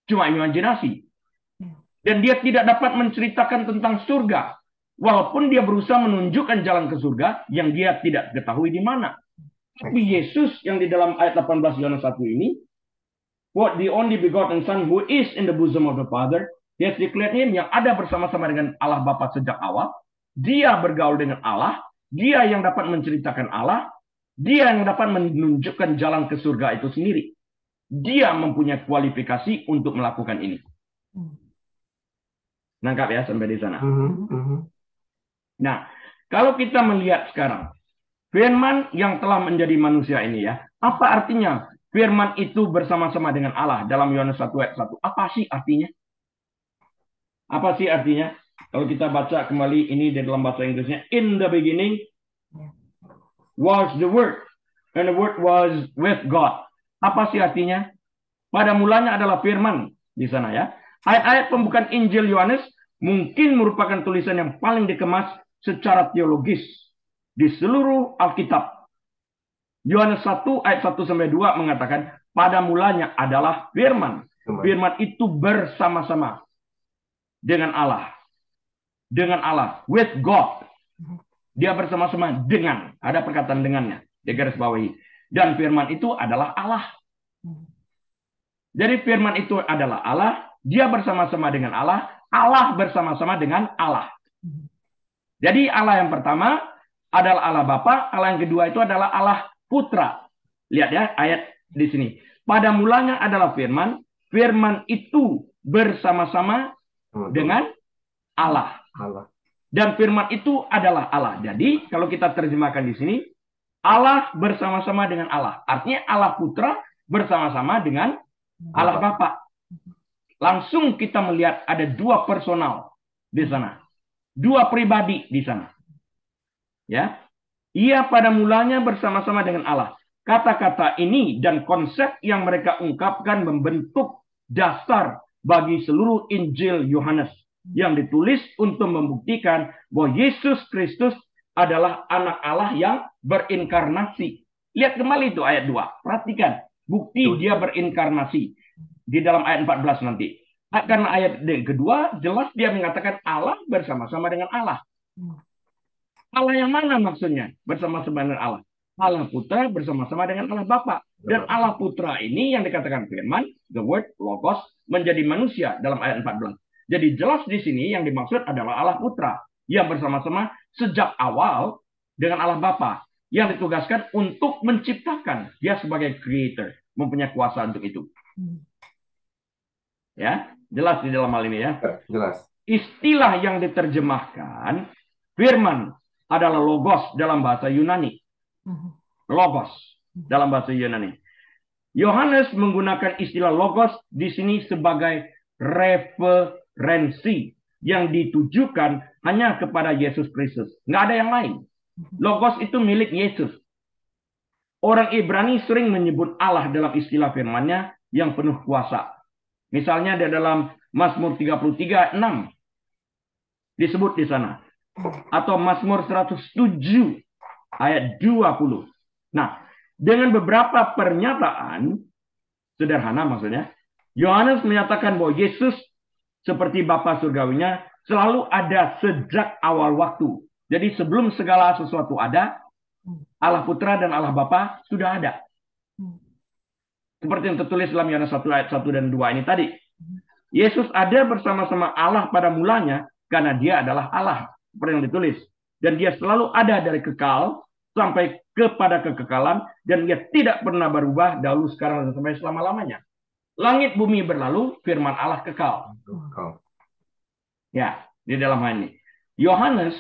Cuma imajinasi. Dan dia tidak dapat menceritakan tentang surga, walaupun dia berusaha menunjukkan jalan ke surga yang dia tidak ketahui di mana. Tapi Yesus yang di dalam ayat 18 Yohanes 1 ini, what the only begotten Son who is in the bosom of the Father, he has declared him, yang ada bersama-sama dengan Allah Bapa sejak awal. Dia bergaul dengan Allah, dia yang dapat menceritakan Allah, dia yang dapat menunjukkan jalan ke surga itu sendiri. Dia mempunyai kualifikasi untuk melakukan ini. Nangkap ya sampai di sana. Nah, kalau kita melihat sekarang, firman yang telah menjadi manusia ini ya, apa artinya firman itu bersama-sama dengan Allah dalam Yohanes 1 ayat 1? Apa sih artinya? Apa sih artinya? Kalau kita baca kembali ini di dalam bahasa Inggrisnya, in the beginning was the word, and the word was with God. Apa sih artinya? Pada mulanya adalah firman di sana ya. Ayat-ayat pembukaan Injil Yohanes mungkin merupakan tulisan yang paling dikemas secara teologis di seluruh Alkitab. Yohanes 1 ayat 1 sampai 2 mengatakan, pada mulanya adalah firman. Firman itu bersama-sama dengan Allah. Dengan Allah, with God. Dia bersama-sama dengan, ada perkataan dengannya, di garis bawahi. Dan firman itu adalah Allah. Jadi firman itu adalah Allah, dia bersama-sama dengan Allah, Allah bersama-sama dengan Allah. Jadi Allah yang pertama adalah Allah Bapa, Allah yang kedua itu adalah Allah Putra. Lihat ya ayat di sini. Pada mulanya adalah firman, firman itu bersama-sama dengan Allah. Dan firman itu adalah Allah. Jadi kalau kita terjemahkan di sini, Allah bersama-sama dengan Allah. Artinya Allah Putra bersama-sama dengan Allah Bapa. Langsung kita melihat ada dua personal di sana. Dua pribadi di sana. Ya. Ia pada mulanya bersama-sama dengan Allah. Kata-kata ini dan konsep yang mereka ungkapkan membentuk dasar bagi seluruh Injil Yohanes yang ditulis untuk membuktikan bahwa Yesus Kristus adalah anak Allah yang berinkarnasi. Lihat kembali itu ayat 2. Perhatikan. Bukti dia berinkarnasi. Di dalam ayat 14 nanti. Karena ayat yang kedua, jelas dia mengatakan Allah bersama-sama dengan Allah. Allah yang mana maksudnya? Bersama-sama dengan Allah. Allah Putra bersama-sama dengan Allah Bapa. Dan Allah Putra ini yang dikatakan firman, the word logos, menjadi manusia dalam ayat 14. Jadi jelas di sini yang dimaksud adalah Allah Putra yang bersama-sama sejak awal dengan Allah Bapa yang ditugaskan untuk menciptakan. Dia sebagai creator, mempunyai kuasa untuk itu. Ya, jelas di dalam hal ini ya. Jelas. Istilah yang diterjemahkan firman adalah logos dalam bahasa Yunani. Logos dalam bahasa Yunani. Yohanes menggunakan istilah logos di sini sebagai referensi yang ditujukan hanya kepada Yesus Kristus. Nggak ada yang lain. Logos itu milik Yesus. Orang Ibrani sering menyebut Allah dalam istilah firman-Nya yang penuh kuasa. Misalnya di dalam Mazmur 33:6 disebut di sana. Atau Mazmur 107 ayat 20. Nah, dengan beberapa pernyataan sederhana maksudnya, Yohanes menyatakan bahwa Yesus seperti Bapa surgawinya selalu ada sejak awal waktu. Jadi sebelum segala sesuatu ada, Allah Putra dan Allah Bapa sudah ada. Seperti yang tertulis dalam Yohanes 1 ayat 1 dan 2 ini tadi. Yesus ada bersama-sama Allah pada mulanya karena dia adalah Allah. Seperti yang ditulis. Dan dia selalu ada dari kekal sampai kepada kekekalan. Dan dia tidak pernah berubah dahulu, sekarang, dan sampai selama-lamanya. Langit bumi berlalu, firman Allah kekal. Ya, di dalam hal ini. Yohanes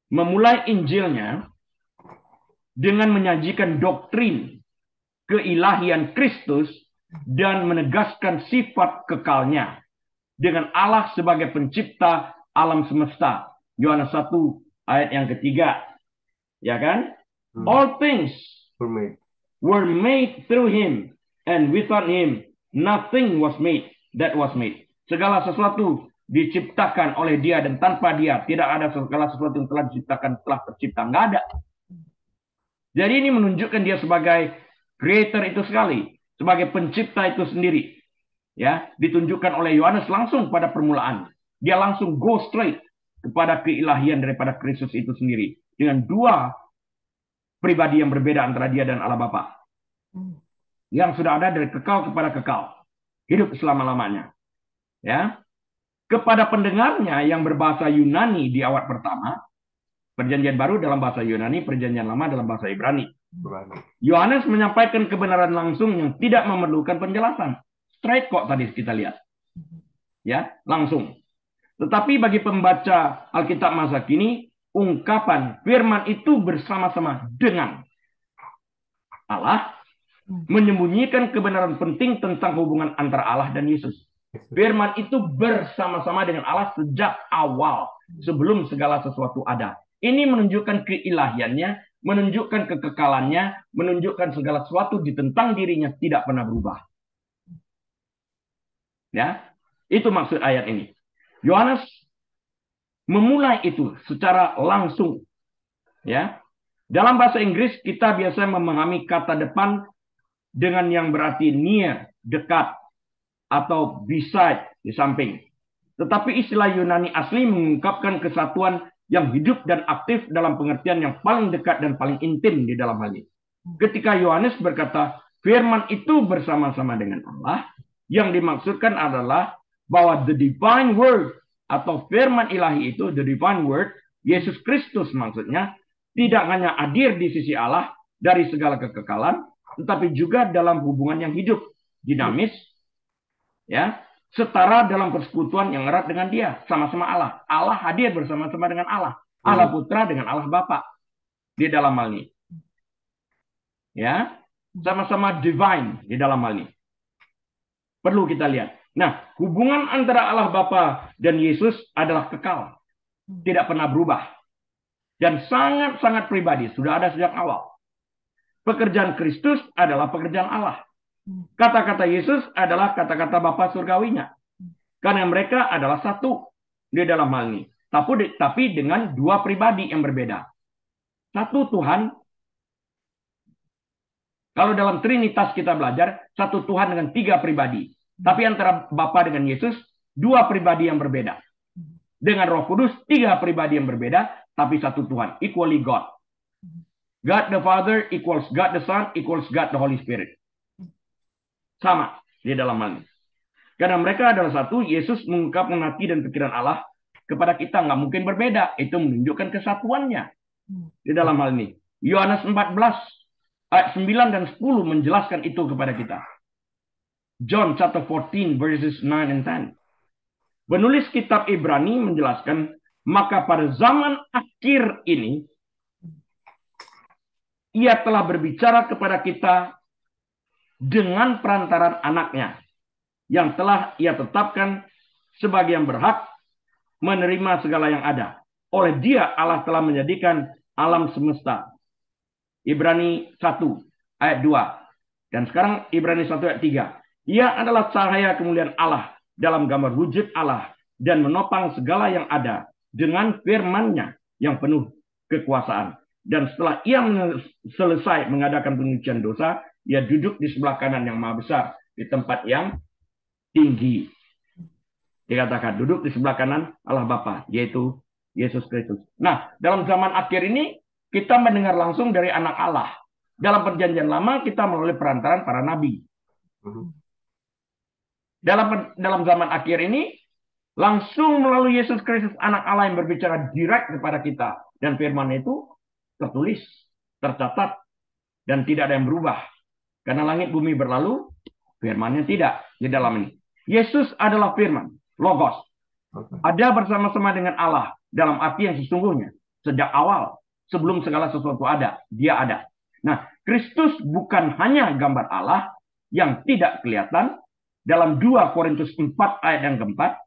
memulai Injilnya dengan menyajikan doktrin keilahian Kristus dan menegaskan sifat kekalnya dengan Allah sebagai pencipta alam semesta. Yohanes 1 ayat yang ketiga. Ya kan? All things were made through him, and without him nothing was made that was made. Segala sesuatu diciptakan oleh dia, dan tanpa dia tidak ada segala sesuatu yang telah diciptakan telah tercipta. Nggak ada. Jadi ini menunjukkan dia sebagai creator itu sekali, sebagai pencipta itu sendiri. Ya, ditunjukkan oleh Yohanes langsung pada permulaan. Dia langsung go straight kepada keilahian daripada Kristus itu sendiri. Dengan dua pribadi yang berbeda antara dia dan Allah Bapa. Yang sudah ada dari kekal kepada kekal. Hidup selama-lamanya. Ya. Kepada pendengarnya yang berbahasa Yunani di awal pertama, Perjanjian Baru dalam bahasa Yunani, Perjanjian Lama dalam bahasa Ibrani. Yohanes menyampaikan kebenaran langsung yang tidak memerlukan penjelasan. Straight kok tadi kita lihat. Ya, langsung. Tetapi bagi pembaca Alkitab masa kini, ungkapan firman itu bersama-sama dengan Allah menyembunyikan kebenaran penting tentang hubungan antara Allah dan Yesus. Firman itu bersama-sama dengan Allah sejak awal, sebelum segala sesuatu ada. Ini menunjukkan keilahiannya, menunjukkan kekekalannya, menunjukkan segala sesuatu di tentang dirinya tidak pernah berubah. Ya, itu maksud ayat ini. Yohanes memulai itu secara langsung. Ya, dalam bahasa Inggris kita biasanya memahami kata depan dengan yang berarti near, dekat, atau beside, di samping. Tetapi istilah Yunani asli mengungkapkan kesatuan yang hidup dan aktif dalam pengertian yang paling dekat dan paling intim di dalam hal ini. Ketika Yohanes berkata, firman itu bersama-sama dengan Allah, yang dimaksudkan adalah bahwa the divine word atau firman ilahi itu, the divine word, Yesus Kristus maksudnya, tidak hanya hadir di sisi Allah dari segala kekekalan, tetapi juga dalam hubungan yang hidup, dinamis, ya, setara dalam persekutuan yang erat dengan Dia, sama-sama Allah. Allah hadir bersama-sama dengan Allah. Allah Putra dengan Allah Bapa di dalam hal ini. Ya, sama-sama divine di dalam hal ini. Perlu kita lihat. Nah, hubungan antara Allah Bapa dan Yesus adalah kekal. Tidak pernah berubah. Dan sangat-sangat pribadi. Sudah ada sejak awal. Pekerjaan Kristus adalah pekerjaan Allah. Kata-kata Yesus adalah kata-kata Bapa surgawinya. Karena mereka adalah satu di dalam hal ini. Tapi dengan dua pribadi yang berbeda. Satu Tuhan. Kalau dalam Trinitas kita belajar, satu Tuhan dengan tiga pribadi. Tapi antara Bapa dengan Yesus, dua pribadi yang berbeda. Dengan Roh Kudus, tiga pribadi yang berbeda, tapi satu Tuhan. Equally God. God the Father equals God the Son equals God the Holy Spirit. Sama di dalam hal ini. Karena mereka adalah satu, Yesus mengungkapkan hati dan pikiran Allah kepada kita. Nggak mungkin berbeda. Itu menunjukkan kesatuannya di dalam hal ini. Yohanes 14 ayat 9 dan 10 menjelaskan itu kepada kita. John chapter 14 verses 9 and 10. Penulis kitab Ibrani menjelaskan, maka pada zaman akhir ini Ia telah berbicara kepada kita dengan perantaran anaknya yang telah Ia tetapkan sebagai yang berhak menerima segala yang ada. Oleh Dia Allah telah menjadikan alam semesta. Ibrani 1 ayat 2. Dan sekarang Ibrani 1 ayat 3. Ia adalah cahaya kemuliaan Allah dalam gambar wujud Allah dan menopang segala yang ada dengan firman-Nya yang penuh kekuasaan. Dan setelah Ia selesai mengadakan penyucian dosa, Ia duduk di sebelah kanan yang maha besar di tempat yang tinggi. Dikatakan duduk di sebelah kanan Allah Bapa, yaitu Yesus Kristus. Nah, dalam zaman akhir ini kita mendengar langsung dari anak Allah. Dalam perjanjian lama kita melalui perantaran para nabi. Dalam zaman akhir ini langsung melalui Yesus Kristus anak Allah yang berbicara direct kepada kita. Dan firman itu tertulis, tercatat, dan tidak ada yang berubah. Karena langit bumi berlalu, firman-Nya tidak di dalam ini. Yesus adalah firman, logos. Ada bersama-sama dengan Allah dalam arti yang sesungguhnya. Sejak awal, sebelum segala sesuatu ada, Dia ada. Nah, Kristus bukan hanya gambar Allah yang tidak kelihatan. Dalam 2 Korintus 4 ayat yang keempat,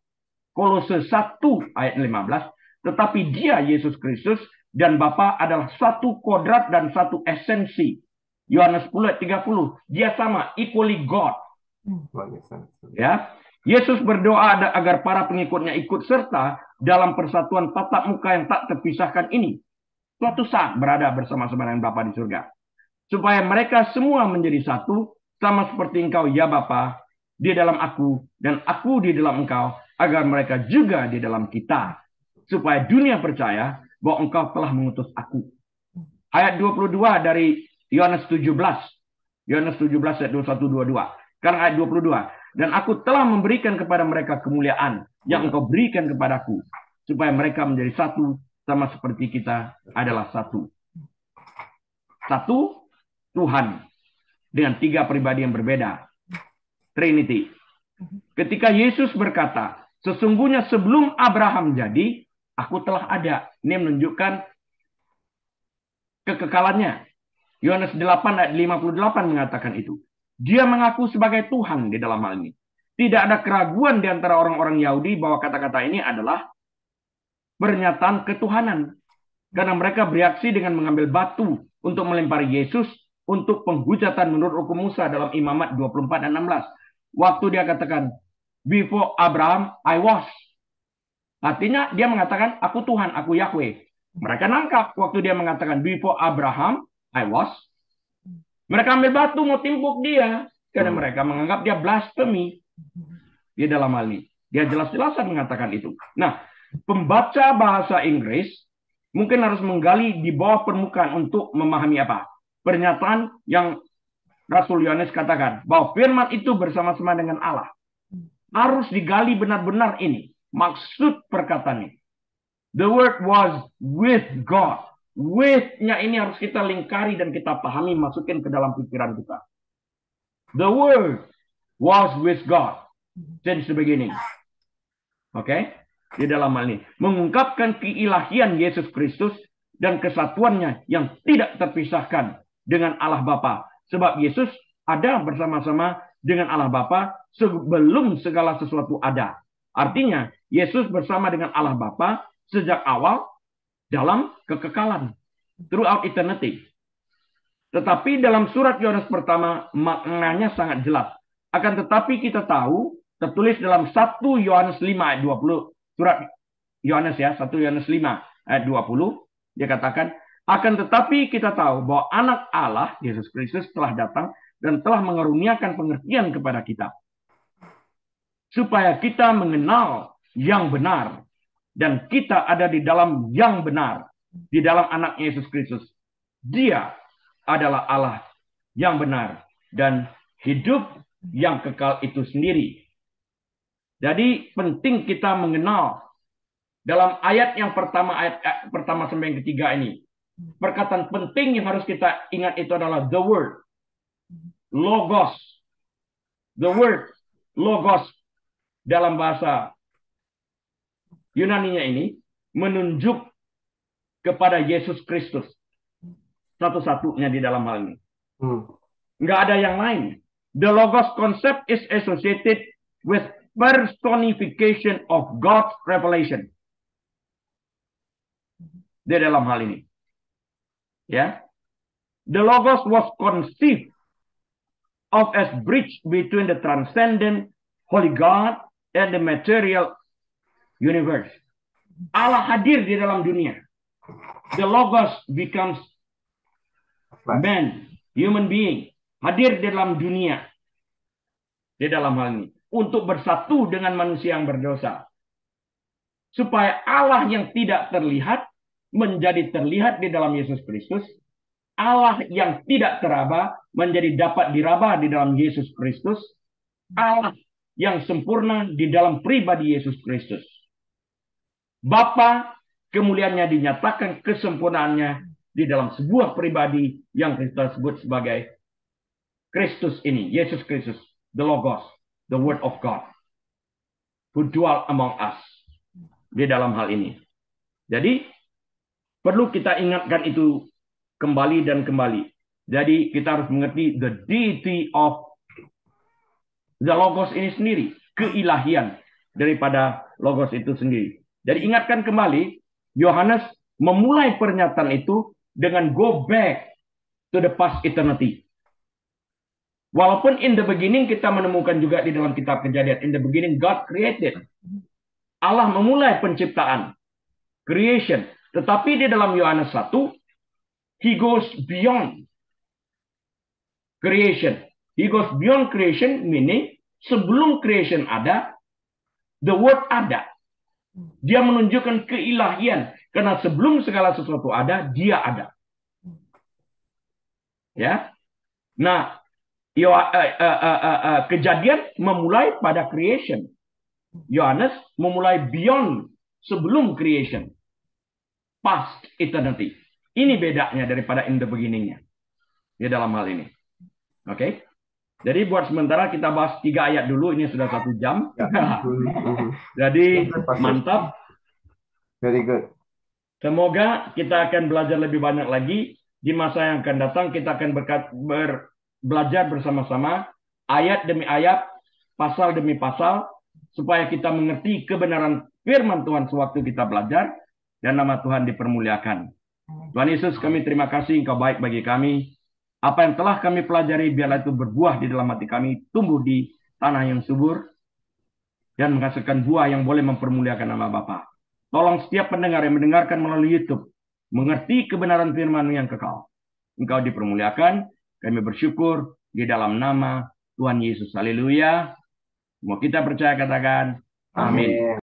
Kolose 1 ayat 15, tetapi Dia, Yesus Kristus, dan Bapa adalah satu kodrat dan satu esensi. Yohanes 10 ayat 30, Dia sama, equally God. Ya, Yesus berdoa agar para pengikutnya ikut serta dalam persatuan tatap muka yang tak terpisahkan ini. Suatu saat berada bersama-sama dengan Bapa di surga. Supaya mereka semua menjadi satu, sama seperti Engkau, ya Bapa, di dalam aku, dan aku di dalam Engkau, agar mereka juga di dalam kita. Supaya dunia percaya bahwa Engkau telah mengutus aku. Ayat 22 dari Yohanes 17. Yohanes 17 ayat 21-22. Sekarang ayat 22. Dan aku telah memberikan kepada mereka kemuliaan yang Engkau berikan kepadaku. Supaya mereka menjadi satu, sama seperti kita adalah satu. Satu, Tuhan. Dengan tiga pribadi yang berbeda. Trinity. Ketika Yesus berkata, sesungguhnya sebelum Abraham jadi, aku telah ada. Ini menunjukkan kekekalannya. Yohanes 8 ayat 58 mengatakan itu. Dia mengaku sebagai Tuhan di dalam hal ini. Tidak ada keraguan di antara orang-orang Yahudi bahwa kata-kata ini adalah pernyataan ketuhanan. Karena mereka bereaksi dengan mengambil batu untuk melempari Yesus untuk penghujatan menurut hukum Musa dalam Imamat 24 dan 16. Waktu dia katakan, before Abraham, I was. Artinya dia mengatakan, aku Tuhan, aku Yahweh. Mereka nangkap waktu dia mengatakan, before Abraham, I was. Mereka ambil batu mau timpuk dia. Karena mereka menganggap dia blasphemy. Di dalam hal ini. Dia jelas-jelasan mengatakan itu. Nah, pembaca bahasa Inggris mungkin harus menggali di bawah permukaan untuk memahami apa. Pernyataan yang Rasul Yohanes katakan bahwa firman itu bersama-sama dengan Allah. Harus digali benar-benar ini. Maksud perkataannya. The Word was with God. With-nya ini harus kita lingkari dan kita pahami, masukin ke dalam pikiran kita. The Word was with God since the beginning. Oke? Di dalam hal ini. Mengungkapkan keilahian Yesus Kristus dan kesatuannya yang tidak terpisahkan dengan Allah Bapa. Sebab Yesus ada bersama-sama dengan Allah Bapa sebelum segala sesuatu ada. Artinya, Yesus bersama dengan Allah Bapa sejak awal dalam kekekalan. Throughout eternity. Tetapi dalam surat Yohanes pertama, maknanya sangat jelas. Akan tetapi kita tahu, tertulis dalam 1 Yohanes 5 ayat 20. Surat Yohanes ya, 1 Yohanes 5 ayat 20. Dia katakan, akan tetapi kita tahu bahwa anak Allah, Yesus Kristus telah datang dan telah mengaruniakan pengertian kepada kita. Supaya kita mengenal yang benar. Dan kita ada di dalam yang benar. Di dalam anak Yesus Kristus. Dia adalah Allah yang benar. Dan hidup yang kekal itu sendiri. Jadi penting kita mengenal. Dalam ayat yang pertama, ayat pertama sampai yang ketiga ini. Perkataan penting yang harus kita ingat itu adalah the word. Logos. The word. Logos. Dalam bahasa Yunaninya ini menunjuk kepada Yesus Kristus. Satu-satunya di dalam hal ini. Nggak ada yang lain. The Logos concept is associated with personification of God's revelation. Di dalam hal ini. Ya. The Logos was conceived of as bridge between the transcendent Holy God and the material universe. Allah hadir di dalam dunia. The Logos becomes man, human being. Hadir di dalam dunia. Di dalam hal ini. Untuk bersatu dengan manusia yang berdosa. Supaya Allah yang tidak terlihat menjadi terlihat di dalam Yesus Kristus. Allah yang tidak teraba menjadi dapat diraba di dalam Yesus Kristus. Allah yang sempurna di dalam pribadi Yesus Kristus. Bapa kemuliaannya dinyatakan kesempurnaannya di dalam sebuah pribadi yang kita sebut sebagai Kristus ini, Yesus Kristus, the Logos, the Word of God, who dwell among us di dalam hal ini. Jadi perlu kita ingatkan itu kembali dan kembali. Jadi kita harus mengerti the deity of the Logos ini sendiri, keilahian daripada Logos itu sendiri. Jadi ingatkan kembali, Yohanes memulai pernyataan itu dengan go back to the past eternity. Walaupun in the beginning kita menemukan juga di dalam kitab Kejadian, in the beginning God created. Allah memulai penciptaan, creation. Tetapi di dalam Yohanes 1, he goes beyond creation. He goes beyond creation, meaning sebelum creation ada, the word ada. Dia menunjukkan keilahian. Karena sebelum segala sesuatu ada, dia ada. Ya. Nah, Kejadian memulai pada creation. Yohanes memulai beyond, sebelum creation. Past eternity. Ini bedanya daripada in the beginning-nya. Di dalam hal ini. Oke. Jadi buat sementara kita bahas 3 ayat dulu. Ini sudah 1 jam. Jadi mantap. Very good. Semoga kita akan belajar lebih banyak lagi. Di masa yang akan datang kita akan belajar bersama-sama. Ayat demi ayat. Pasal demi pasal. Supaya kita mengerti kebenaran firman Tuhan sewaktu kita belajar. Dan nama Tuhan dipermuliakan. Tuhan Yesus, kami terima kasih Engkau baik bagi kami. Apa yang telah kami pelajari, biarlah itu berbuah di dalam hati kami, tumbuh di tanah yang subur, dan menghasilkan buah yang boleh mempermuliakan nama Bapa. Tolong setiap pendengar yang mendengarkan melalui YouTube, mengerti kebenaran firman-Mu yang kekal. Engkau dipermuliakan, kami bersyukur di dalam nama Tuhan Yesus. Haleluya. Mau kita percaya katakan, amin.